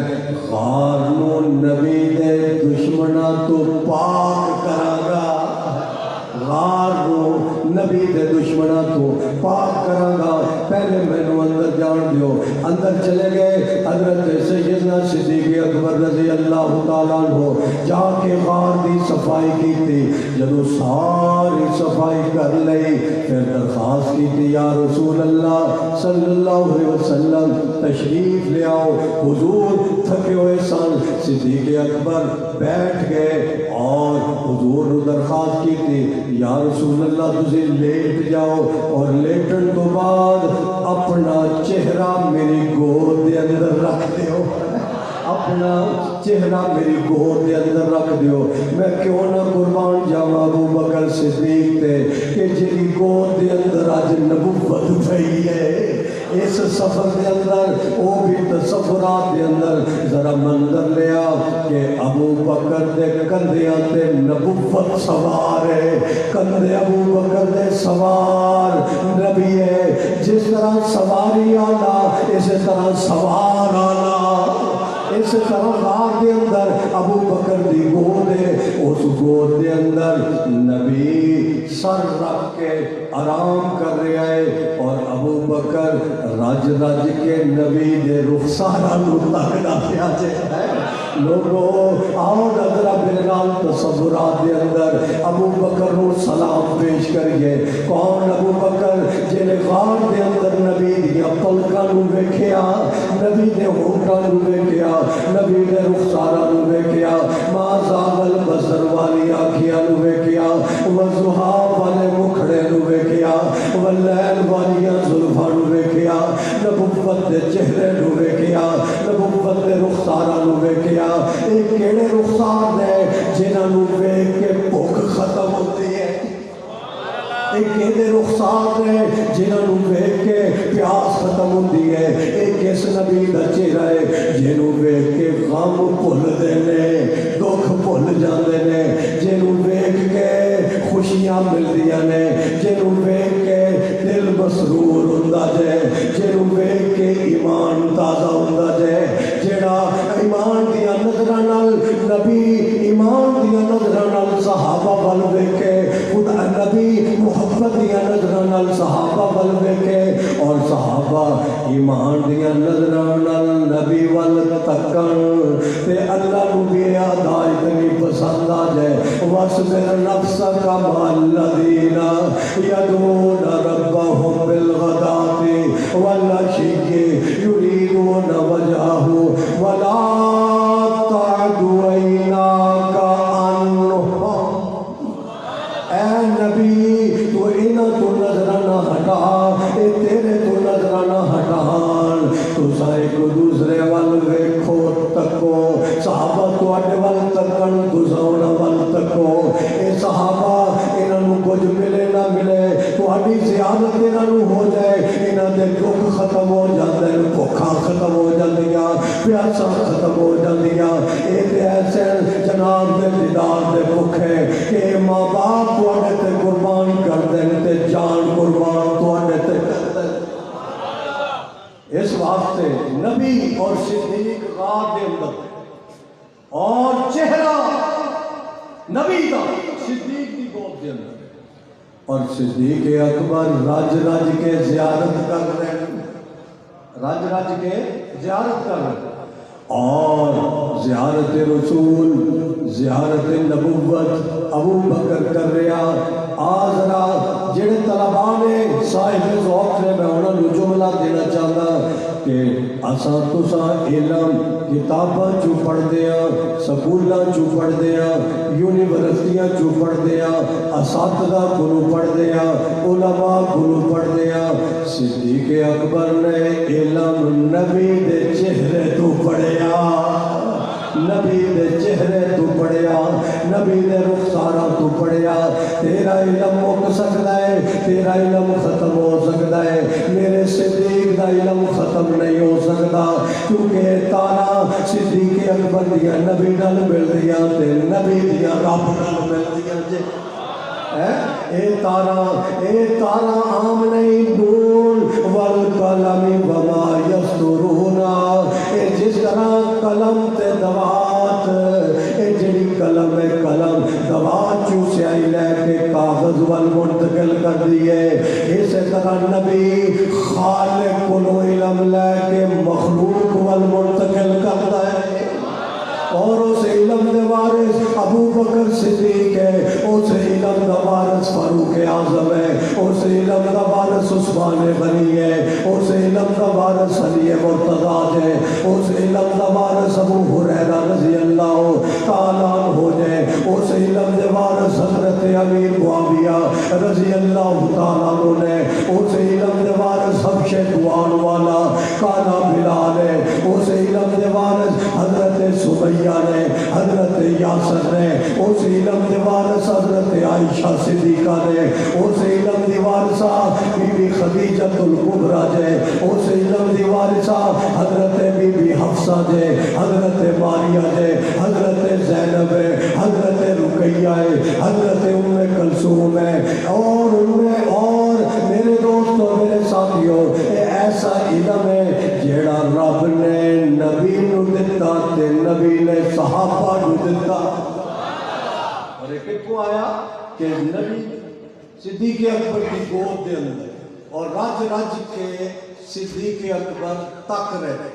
غار نو نبی دے دشمناں تو پاک کراں گا، غار نو نبی دے دشمناں تو پاک کراں گا، پہلے میں نو اندر جان دیو، اندر چلے گئے، حضرت سیدنا صدیق اکبر رضی اللہ تعالیٰ عنہ جا کے غار دی صفائی کی تھی. جدو ساری صفائی کر لئی پھر درخواست کی تھی یا رسول اللہ صلی اللہ علیہ وسلم تشریف لے آؤ. حضور تھکے ہوئے سن. صدیق اکبر بیٹھ گئے اور حضور نے درخواست کی تھی یا رسول اللہ تجھے لیٹ جاؤ اور لیٹن تو بعد اپنا چہرہ میری گود دے اندر رکھ دیو. اپنا چہرہ میری گود دے اندر رکھ دیو. میں کیوں نہ قربان جاواں ابو بکر صدیق تے کہ جی گود دے اندر آج نبوت پئی ہے. اس سفر دے اندر وہ بھی تصورات دے اندر ذرا منظر لیا کہ ابو بکر دے کندھیاں تے نبوت سوار ہے. کندھے ابو بکر دے سوار نبی ہے. جس طرح سواری آلا اسی طرح سوار آلا. اس طرح غار دے اندر ابو بکر دی گود ہے. اس گود دے اندر نبی سر رکھ کے آرام کر رہا ہے اور ابو بکر رج رج کے نبی دے رخسارہ نو تکدا پیا ہے. لوگوں آؤ نظرہ بلغال تصورات دے اندر ابو بکر رو سلام پیش کریے. کون ابو بکر جنہیں غار دے اندر نبی دیا پلکاں نو ویکھیا, نبی دے ہونٹاں نو ویکھیا, نبی دے رخسارہ نو ویکھیا, ما زاغل بصر والی آنکھیاں نو ویکھیا, والضحا والے مکھڑے نو ویکھیا, واللیل والیاں زلفاں نو ویکھیا, نبوت دے چہرے نو ویکھیا, نبوت دے رخسارہ نو ویکھیا. اے کیڑے رخسار نے جنہاں نو ویکھ کے بھوک ختم ہوتی ہے. اے کیڑے رخسار نے جنہاں نو ویکھ کے پیاس ختم ہوتی ہے. اے کس نبی دا چہرہ ہے جنہوں ویکھ کے غم بھول دے نے, دکھ بھول جاندے نے, جنہوں ویکھ کے خوشیاں ملدیاں نے, جنہوں ویکھ کے دل مسرور ہوندا جے, جنہوں ویکھ کے ایمان تازہ ہوندا جے. جڑا ایمان دیا نظراں نال نبی ایمان دیا نظراں نال صحابہ ول ویکھے, خدا نبی محبت دیا نظراں نال صحابہ ول ویکھے اور صحابہ ایمان دیا نظراں نال نبی ول تکن تے اللہ نو بھی ادا اتنی پسند آ جائے. وَاصْبِرْ نَفْسَكَ مَعَ الَّذِينَ يَدْعُونَ رَبَّهُمْ بِالْغَدَاةِ وَالْعَشِيِّ يُرِيدُونَ وَجْهَهُ وَلَا تَعْدُ عَيْنَاكَ عَنْهُمْ. اے نبی تو انہاں تو نظر نہ ہٹا, اے تیرے تو نظر نہ ہٹان. تساں ایک دوسرے ول ویکھو تکو, صحابہ تواڈے ول تکن, تساں انہاں ول تکو. اے صحابہ انہاں نو کچھ ملے نہ ملے, تواڈی زیارت انہاں نو ہو جائے, انہاں دے دکھ ختم ہو جاندے, بھوکاں ختم ہو جاندیاں, پیاساں ختم ہو جاندیاں. اے تے ایسے جناب دے دیدار دے بھوکے کہ ماں باپ تواڈے تے قربان کر دین تے جان قربان تواڈے تے کر دین. اس واسطے نبی اور صدیق غار دے اندر اور چہرہ نبی دا صدیق دی گود دے اندر, اور صدیق اکبر رج رج کے زیارت کر رہے ہیں, رج رج کے زیارت کر رہے ہیں. اور زیارت رسول, زیارت نبوت ابو بکر کر رہا. آزرا جڑے طلباء نے صاحب ذوق نے, میں انہوں نے جملہ دینا چاہتا کہ اساں تساں علم کتاباں چو پڑھ دیا, سکولاں چو پڑھ دیا, یونیورسٹیاں چو پڑھ دیا, اساتذہ کولوں پڑھ دیا, علماء کولوں پڑھ دیا. صدیق اکبر نے علم نبی دے چہرے تو پڑھیا, نبی دے چہرے تو پڑھیا, نبی دے رخسارہ تو پڑھیا. تیرا علم مک سکتا ہے, تیرا علم ختم ہو سکتا ہے, میرے صدیق دا علم ختم نہیں ہو سکتا, کیونکہ تارا صدیق اکبر دیا نبی نال مل دیا تے نبی دیا رب نال مل دیا. جے اے تارا عام نہیں, نون والقلم وما یسطرون. اے جس طرح قلم تے دوات, اے جڑی قلم ہے قلم دوات چو سیاہی لے کے کاغذ وال منتقل منتقل کر دیے. اسی طرح نبی خالق کو علم لے کے مخلوق وال منتقل کرتا ہے. اور اس علم دے وارث ابو بکر صدیق ہے, اس علم دا وارث فاروق اعظم ہے, اس علم دا وارث عثمان غنی ہے, اس علم دا وارث علی مرتضی ہے, اس علم دا وارث ابو ہریرہ رضی اللہ تعالیٰ عنہ ہے, اس علم دے وارث حضرت امیر معاویہ رضی اللہ تعالیٰ عنہ ہے, اس علم دے وارث حبش دوان والا کانا بلال ہے, اس علم دے وارث حضرت سمیہ نے, حضرت یاسر نے, اس علم دی وارث حضرت عائشہ صدیقہ نے, اس علم دی وارثہ بی بی خدیجہ الکبریٰ جے, اس علم دی وارثہ حضرت بی بی حفصہ جے, حضرت ماریہ جے, حضرت زینب ہے, حضرت رقیہ ہے, حضرت ام کلثوم ہے, اور میرے دوستوں میرے ساتھیوں ایسا علم ہے جیڑا رب نے نبی نو دتا تے نبی نے صحابہ نو دتا. اور ایک کو آیا کہ نبی صدیق اکبر کی گود دے اندر اور رج رج کے صدیق اکبر تک رہے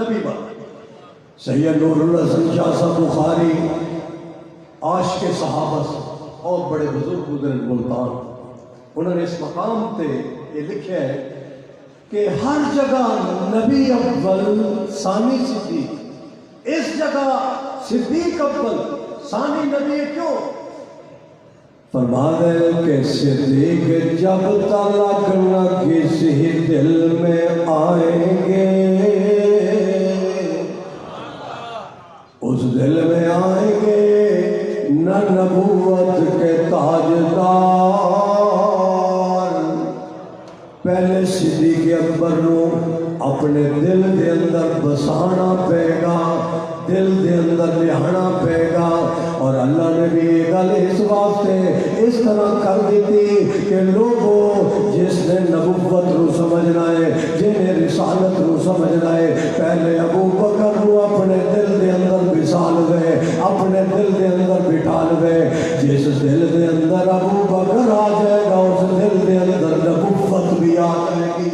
نبی بات. سید نور الحسن شاہ صاحب بخاری عاشق کے صحابہ سے اور بڑے بزرگ گزرے ملتان, انہوں نے اس مقام تے یہ لکھا ہے کہ ہر جگہ نبی اول ثانی صدیق, اس جگہ صدیق اول ثانی نبی کیوں؟ فرماتے ہیں کہ صدیق جب تلک نہ کسی دل میں آئیں گے, اس دل میں آئیں گے نہ نبوت کے تاجدار. پہلے صدیق اکبر نو اپنے دل دے اندر بسانا پے گا, دل دے اندر لہانا پے گا. اور اللہ نے بھی یہ گل اس واسطے اس طرح کر دیتی کہ لوگوں جس نے نبوت رو سمجھنا ہے, جنہیں رسالت رو سمجھنا ہے, پہلے ابو بکر رو اپنے دل دے اندر بسال گئے, اپنے دل دے اندر بٹھال گئے. جس دل دے اندر ابو بکر آ جائے گا اس دل دے اندر نبوت بھی آ جائے گی.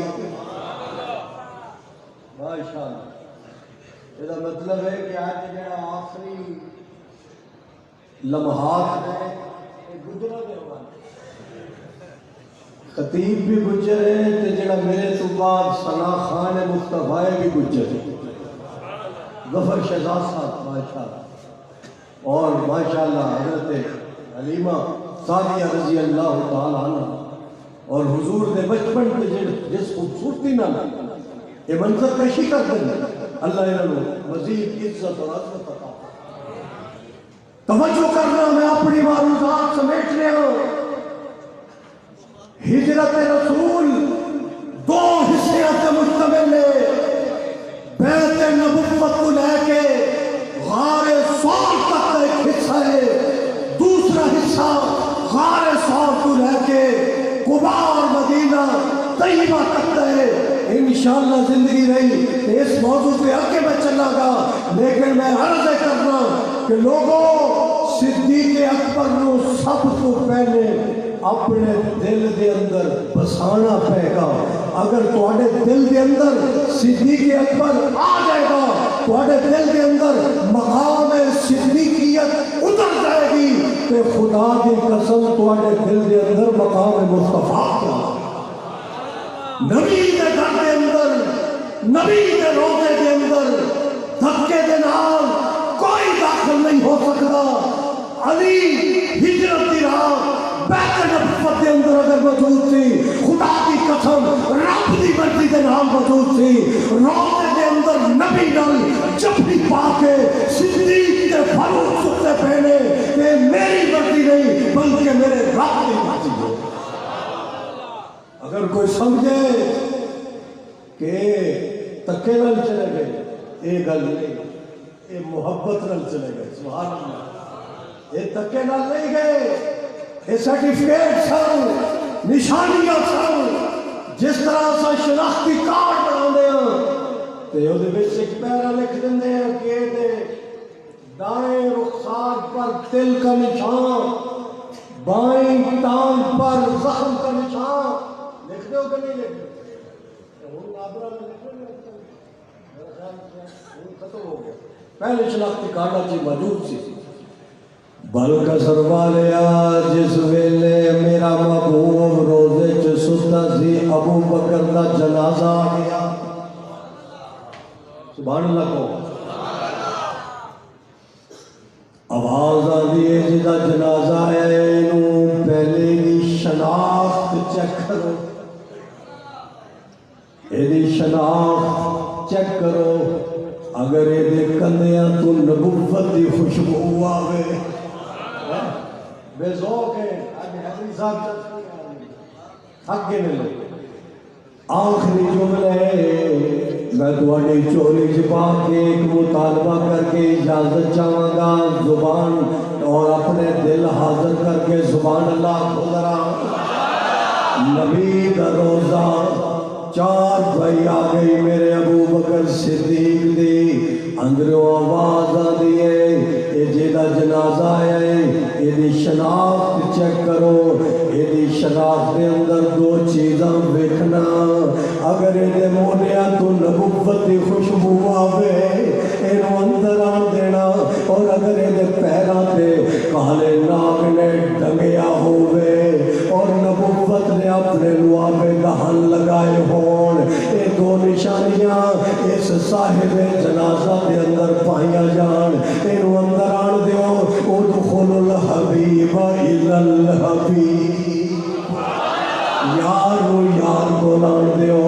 ماشاءاللہ. یہ مطلب ہے کہ آج جڑا آخری لمحات ہے گزرا دے خطیب بھی گزرے تے جڑا میرے تو بعد ثنا خان مصطفی بھی گزرے, ظفر شہزاد صاحب ماشاءاللہ, اور ماشاءاللہ حضرت حلیمہ سعدیہ رضی اللہ تعالی عنہ, اور حضور دے بچپن تے جس خوبصورتی نال یہ منظر کشی کر دیں, اللہ انہوں مزید عزت اور عظمت عطا. توجہ کرنا, میں اپنی معروضات سمیٹ لے ہوں. ہجرت رسول دو حصے سے مشتمل ہے, بیت نبوت کو لے کے غار ثور تک ایک حصہ ہے, دوسرا حصہ غار ثور کو لے کے قباء اور مدینہ طیبہ تک ہے. انشاءاللہ زندگی رہی اس موضوع پہ آگے میں چلا گا, لیکن میں عرض کرنا کہ لوگوں صدیق اکبر نو سب کو پہلے اپنے دل دے اندر بسانا پے گا. اگر تواڈے دل دے اندر صدیق اکبر آ جائے گا, تواڈے دل دے اندر مقام صدیقیت اتر جائے گی, کہ خدا کی قسم تواڈے دل دے اندر مقام مصطفیٰ نبی دے گھر دے اندر, نبی دے روزے دے اندر دھکے دے نال کوئی داخل نہیں ہو سکتا. علی ہجرت دی راہ بیت نبوت دے اندر اگر موجود تھی, خدا کی قسم رب دی مرضی دے نال موجود تھی. روزے دے اندر نبی نال چپڑی پا کے صدیق دے فاروق ستے پہنے کہ میری مرضی نہیں بلکہ میرے رب کی مرضی ہے. اگر کوئی سمجھے کہ تکے نال چلے گئے, یہ گل نہیں, یہ محبت نال چلے گئے. سبحان اللہ. یہ تکے نال نہیں گئے, یہ سرٹیفکیٹ سن, نشانیاں سن. جس طرح سے شناختی کارڈ بنا دے ایک پیرا لکھ دیں کہ دائیں رخسار پر دل کا نشان, بائیں ٹانگ پر زخم کا نشان لکھتے ہو کہ نہیں لکھتے؟ ختم ہو گیا، پہلے شناختی کارڈ جی موجود سی۔ بلکہ سربالیا جس ویلے میرا محبوب روزے چ ستا سی، ابو بکر دا جنازہ آ گیا۔ سبحان اللہ کو آواز آدھی ہے جدا جنازہ ہے، انہوں پہلے دی شناخت چیک کرو، ایدی شناخت چیک کرو، اگر ایدے کندیاں تو نبوت دی خوشبو آوے بے ذوق ہے، حضرت صاحب تھک گئے نہیں۔ آخری جملے میں تھوڑی چوری چھپا کے ایک مطالبہ کر کے اجازت چاہوں گا، زبان اور اپنے دل حاضر کر کے سبحان اللہ کو ذرا۔ نبی دا روزہ 4 بھائی آ گئی میرے ابو بکر صدیق دی، اندروں آواز آ دیئے اے جیدہ جنازہ ہے، ایدی شناخت چیک کرو، ایدی شناخت دے اندر 2 چیزاں ویکھنا، اگر ایدے موڑیا تو نبوت دی خوشبو آوے اینو اندر آن دینا، اور اگر ایدے پیران تے کالے ناگ نے ڈنگیا ہوئے اور نبوت نے اپنے لوابے دہن لگائے ہون، اے 2 نشانیاں اس صاحب جنازہ دے اندر پائیاں جان، اینو اندر آن دیو، ادخل الحبیب الی الحبیب، یار و یار بولان دیو۔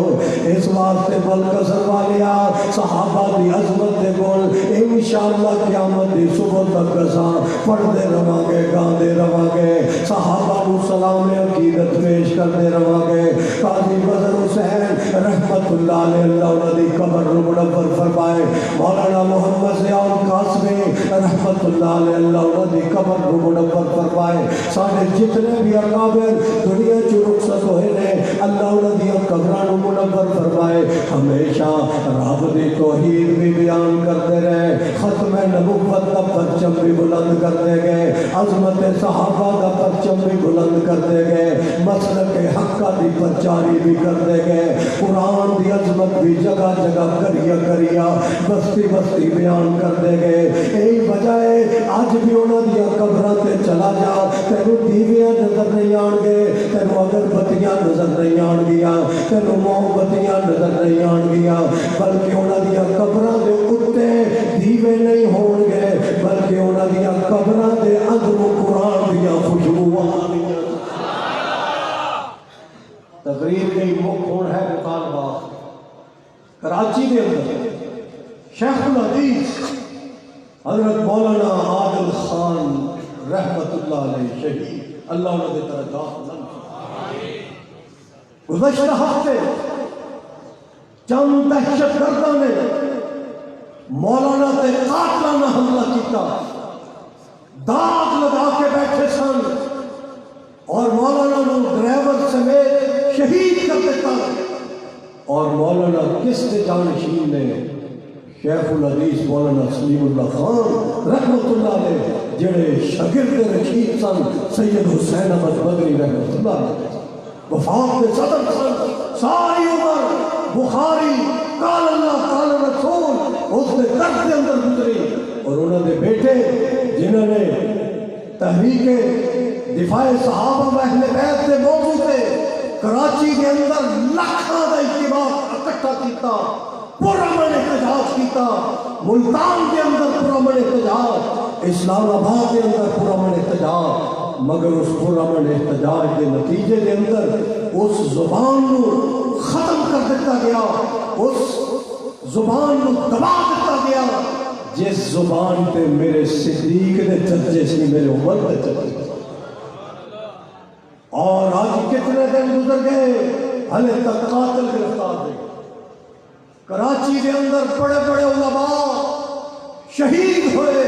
اس واسطے بلکسر والیا صحابہ دی عظمت دے گول انشاءاللہ قیامت دی صبح تک کساں پڑھتے رواں گے، گاندے رواں گے، صحابہ کو سلام عقیدت پیش کرتے رواں گے۔ قاضی بدر حسین رحمت اللہ علیہ اللہ انہوں دی قبر منور فرمائے، مولانا محمد ضیاء القاسمی رحمت اللہ علیہ اللہ انہوں دی قبر منور فرمائے۔ سارے جتنے بھی اکابر دنیا چو رخصت ہوئے نے اللہ انہوں دی قبران منور فرمائے، ہمیشہ رب دی توحید بھی بیان کرتے رہے، ختم نبوت کا پرچم بھی بلند کرتے گئے، عظمت صحابہ کا پرچم بھی بلند کرتے گئے، مسلک حقہ دی پرچاری بھی کرتے گئے، قرآن دی عظمت بھی جگہ جگہ کریا بستی بستی بیان کرتے گئے۔ یہی وجہ ہے آج بھی انہوں دیا قبروں تے چلا جا، تینوں دیویاں نظر نہیں آن گے، تینوں اگربتیاں نظر نہیں آن گیا، تینوں موم بتیاں نظر نہیں آن گیا، بلکہ انہوں دیا قبروں دے اتے دیوے نہیں ہون گے، بلکہ انہوں دیا قبروں دے اندروں قرآن دیا خوشبو آنی۔ تقریر کی مکھون ہے مطالبہ کراچی دے اندر شیخ الحدیث حضرت مولانا عادل خان رحمت اللہ علیہ شہید اللہ انہوں نے درجات بلند کی۔ گزشتہ ہفتے چند دہشت گردوں نے مولانا تے قاتلانہ حملہ کیتا، داغ لگا کے بیٹھے سن اور مولانا نو ڈرائیور سمیت شہید کر دیتا، اور مولانا کس کے جانشین نے شیخ الحدیث مولانا سلیم اللہ خان رحمت اللہ علیہ جڑے شاگرد رشید سن سید حسین احمد بدری رحمت اللہ علیہ وفات کے صدر سن، ساری عمر بخاری قال اللہ قال رسول اس نے درد کے اندر گزری، اور انہوں نے بیٹے جنہوں نے تحریک دفاع صحابہ و اہل بیت کے موضوع سے کراچی کے اندر لاکھاں دا اجتماع اکٹھا کیتا، پرامن احتجاج کیتا، ملتان کے اندر پرامن احتجاج، اسلام آباد کے اندر پرامن احتجاج، مگر اس پرامن احتجاج کے نتیجے کے اندر اس زبان کو ختم کر دیتا گیا، اس زبان کو دبا دیتا گیا جس زبان پہ میرے صدیق نے چرچے سی، میرے عمر نے چرچے سی، اور آج کتنے دن گزر گئے ہلے تک قاتل گرفتار ہوئے۔ کراچی کے اندر بڑے بڑے علماء شہید ہوئے،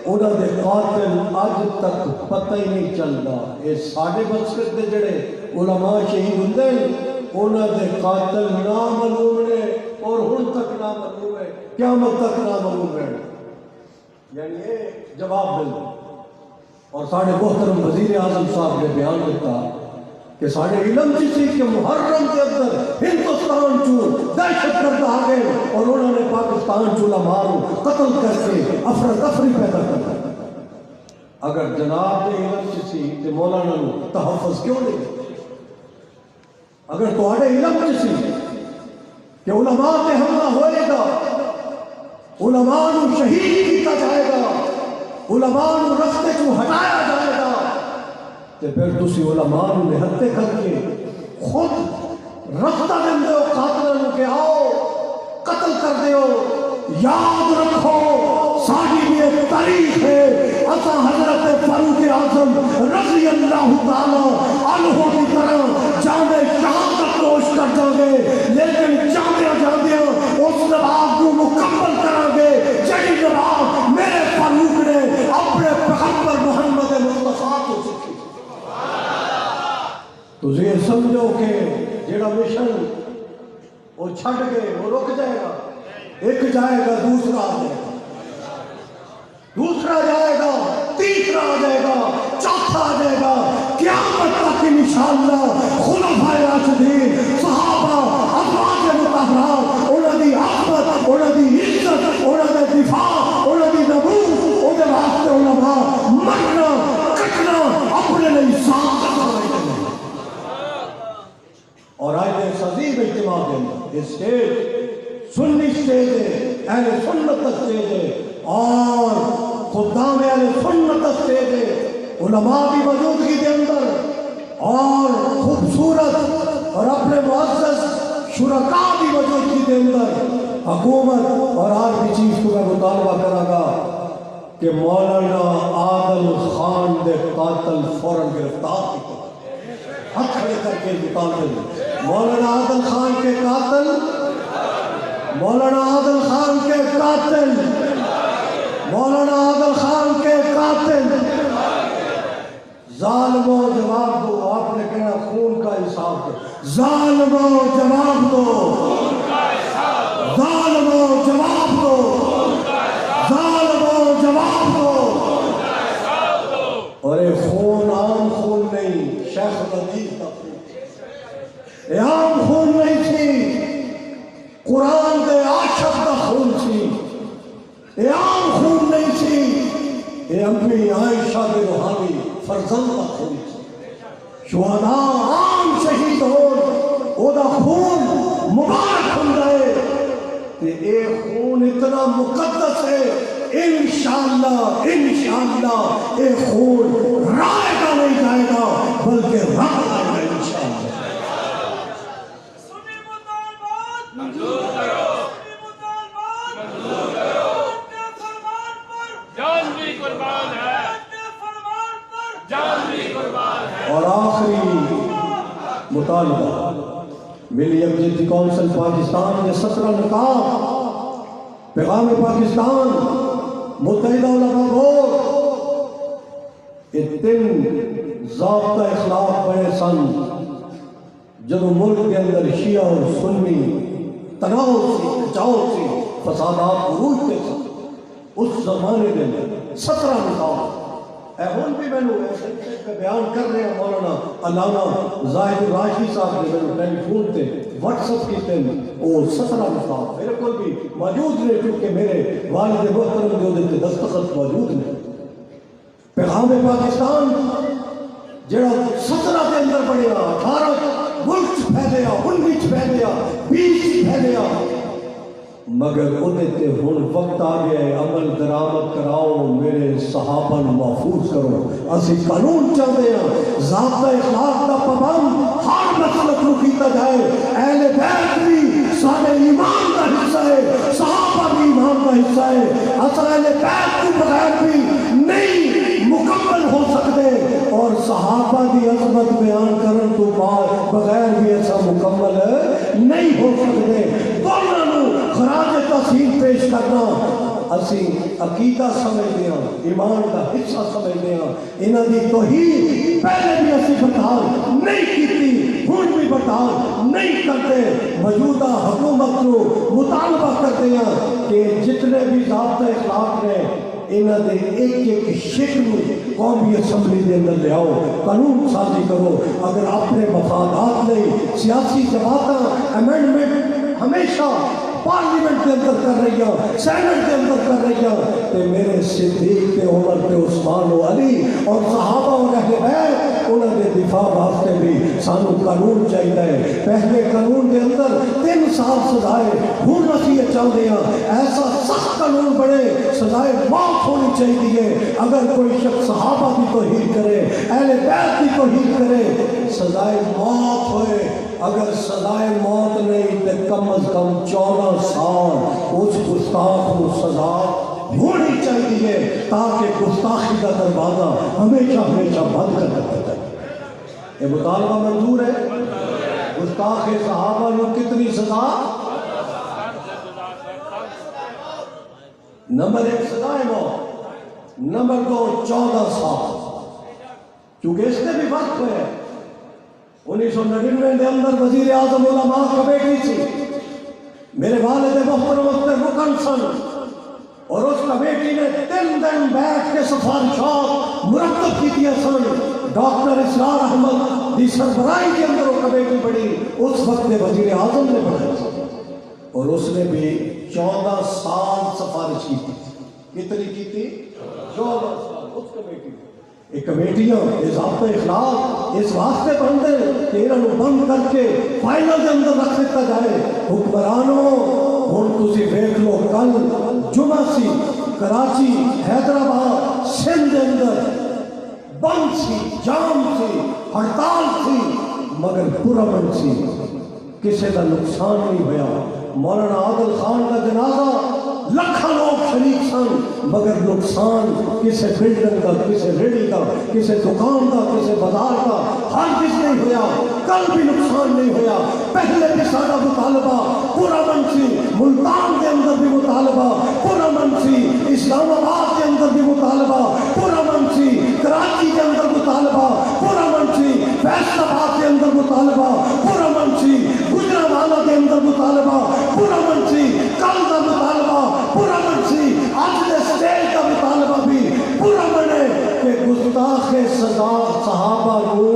انہوں نے قاتل آج تک پتہ ہی نہیں چلتا۔ یہ ساڑھے مسجد دے جڑے علماء شہید ہوتے ہیں انہوں نے قاتل نامعلوم نے، اور ہن تک نامعلوم ہے، قیامت تک نامعلوم ہے۔ یعنی یہ جواب مل، اور ساڑھے محترم وزیر اعظم صاحب نے بیان دیتا کہ سارے علم جسی کہ محرم کے اندر ہندوستان چو دہشت گرد آ گئے اور انہوں نے پاکستان چو مارو قتل کر کے افراتفری پیدا کر دی۔ اگر جناب نے علم جسی تو مولانا نو تحفظ کیوں نہیں؟ اگر تو علم جسی کہ علماء پہ حملہ ہوئے گا، علماء نو شہید کیتا جائے گا، علماء نو رستے کو ہٹایا جائے گا، تو پھر تسی علماء نو نہتے کر کے خود رفتہ دن دے ہو قاتلوں کے آؤ قتل کر دے ہو۔ یاد رکھو ساری بھی ایک تاریخ ہے، اسا حضرت فاروق اعظم رضی اللہ تعالیٰ عنہ کی طرح جامع شہادت نوش کر جاؤ گے، لیکن جامع جاندیاں اس نماز کو مکمل کریں گے جہی نماز میرے فاروق نے اپنے پیغمبر محمد مصطفیٰ کو سکھی۔ تو یہ سمجھو کہ جیڑا مشن وہ چھٹ گئے وہ رک جائے گا، ایک جائے گا دوسرا آ جائے گا، دوسرا جائے گا تیسرا آ جائے گا چوتھا آ جائے گا، قیامت تک انشاءاللہ خلفائے راشدین صحابہ ازواج مطہرات انہاں دی عظمت انہاں دی عزت انہاں دا دفاع انہاں دی نبوت انہاں واسطے علماء مرنا کٹنا اپنے لیے ساتھ اور آئے سزیب اجتماع دیں اسٹیج سنی اسٹیج ہے، اہل سنت اسٹیج ہے اور خدام اہل سنت اسٹیج ہے، علماء بھی موجودگی کے اندر اور خوبصورت اور اپنے معزز شرکاء بھی موجودگی کے اندر حکومت اور آج بھی چیز کو میں مطالبہ کرا گا کہ مولانا عادل خان دے قاتل فوراً گرفتار کی ہاتھ کھڑے کر کے مطالبہ مولانا عادل خان کے قاتل، مولانا عادل خان کے قاتل، مولانا عادل خان کے قاتل، ظالموں جواب دو۔ آپ نے کہنا خون کا حساب دو، ظالموں جواب دو، ظالموں جواب دو، ظالموں جواب دو۔ اور یہ خون عام خون نہیں، شیخ الحدیث کا خون، یہ عام خون نہیں تھی، قرآن دے عاشق کا خون تھی، یہ عام خون نہیں تھی، یہ امی عائشہ کے روحانی فرزند کا خون تھی۔ شہداء عام شہید ہون او دا خون مبارک ہوں گئے کہ اے خون اتنا مقدس ہے، انشاءاللہ انشاءاللہ اے خون رائے گا نہیں جائے گا بلکہ رائے گا انشاءاللہ۔ اور آخری مطالبہ ملی یکجہتی کونسل پاکستان نے 17 نکات پیغام پاکستان متحدہ علماء بورڈ یہ 3 ضابطہ اخلاق بڑے سن جب ملک کے اندر شیعہ اور سنی تناؤ سی کچاؤ سی فسادات عروج پہ سن اس زمانے میں 17 نکات ہون بھی میں نے بیان کر رہے ہیں مولانا علامہ زاہد الراشی صاحب نے میں ٹیلی فون تے واٹس اپ کیتے ہیں وہ 17 نکات میرے کو بھی موجود نے کیونکہ میرے والد محترم جو دیتے دستخط موجود ہیں۔ پیغام پاکستان جڑا 17 کے اندر بڑھیا 18 ملک پھیلیا 19 پھیلیا 20 پھیلیا مگر انہیں تے ہون وقت آ گیا ہے عمل درآمد کراؤ میرے صحابہ محفوظ کرو اسی قانون چاہتے ہیں ضابطہ اخلاق کا پابند ہر مسلک کو کیتا جائے اہل بیت بھی سارے ایمان کا حصہ ہے صحابہ بھی ایمان کا حصہ ہے اصل اہل بیت کے بغیر بھی نہیں مکمل ہو سکتے اور صحابہ کی عظمت بیان کرن تو بغیر بھی ایسا مکمل نہیں ہو سکتے دونوں خراج تحسین پیش کرنا اسی عقیدہ سمجھتے ہیں ایمان کا حصہ سمجھتے ہیں انہاں دی توحید پہلے بھی اسی بطال نہیں کیتی ہن بھی بطال نہیں کرتے موجودہ حکومت کو مطالبہ کرتے ہیں کہ جتنے بھی ضابطہ اخلاق نے انہاں دے ایک ایک شکل قومی اسمبلی دے اندر لے آؤ، قانون سازی کرو۔ اگر اپنے مفادات نہیں سیاسی جماعتاں امینڈمنٹ ہمیشہ پارلیمنٹ کے اندر کر رہی ہیں، سینٹ کے اندر کر رہی ہیں، تے میرے صدیق تے عمر تے عثمان و علی اور صحابہ و اہل بیت انہاں دے دفاع واسطے بھی سانو قانون چاہیے۔ پہلے قانون کے اندر 3 سال سزائے، ہن اسی یہ چاہتے ہیں ایسا سخت قانون بنے سزائے موت ہونی چاہیے۔ اگر کوئی شخص صحابہ کی توہین کرے، اہل بیت کی توہین کرے، سزائے موت ہوئے۔ اگر سزائے موت نہیں تو کم از کم 14 سال اس گستاخ کو سزا ہونی چاہیے تاکہ گستاخی کا دروازہ ہمیشہ ہمیشہ بند کر دیا جائے۔ یہ مطالبہ منظور ہے؟ گستاخ صحابہ نے کتنی سزا؟ نمبر 1 سزائے موت، نمبر 2 14 سال، چونکہ اس نے بھی وقت ہوئے 1999 کے اندر وزیر اعظم علماء کمیٹی تھی، میرے والد محترم اس میں رکن سن، اور اس کمیٹی نے 3 دن بیٹھ کے سفارشات مرتب کی دیا سن۔ ڈاکٹر اسرار احمد کی سربراہی کے اندر وہ کمیٹی بڑی، اس وقت وزیر اعظم نے بڑھائی، اور اس نے بھی 14 سال سفارش کی تھی۔ کتنی کی تھی؟ 14 سال اس کمیٹی میں۔ یہ کمیٹیاں یہ ضابطہ اخلاق اس واسطے بنتے کہ انہوں بند کر کے فائنل کے اندر رکھ دیتا جائے۔ حکمرانوں ہن تسی دیکھ لو، کل جمعہ سی کراچی حیدرآباد سندھ کے اندر بند سی، جام سی، ہڑتال سی، مگر پرامن سی، کسی کا نقصان نہیں ہویا۔ مولانا عادل خان کا جنازہ لکھاں لوگ شریک سن، مگر نقصان کسی بلڈنگ کا، کسی ریڑھی کا، کسی دکان کا، کسی بازار کا ہرگز نہیں ہویا۔ کل بھی نقصان نہیں ہویا۔ پہلے بھی سارا مطالبہ پرامن سی، ملتان کے اندر بھی مطالبہ پرامن سی، اسلام آباد کے اندر بھی مطالبہ پرامن سی، کراچی کے اندر مطالبہ پرامن سی، فیصل آباد کے اندر مطالبہ پرامن سی، گجرانوالہ کے اندر مطالبہ پرامن سی، کل کا مطالبہ پرامن سی، آج کے سٹیج کا مطالبہ بھی پرامن ہے کہ گستاخ صحابہ کو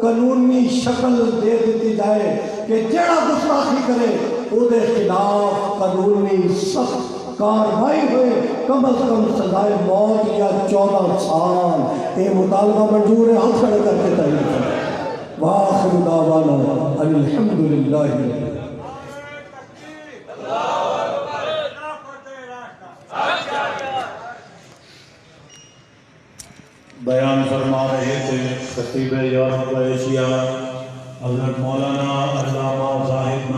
قانونی شکل دے دیتی جائے کہ جڑا گستاخی کرے او دے خلاف قانونی سخت کاروائی ہوئے، کم از کم سزائے موت یا 14 سال۔ یہ مطالبہ منظور ہے؟ ہاتھ کھڑے کر کے تعریف۔ وآخر دعوانا ان الحمدللہ۔ بیان فرما رہے تھے خطیب یورپ و ایشیا حضرت مولانا علامہ زاہد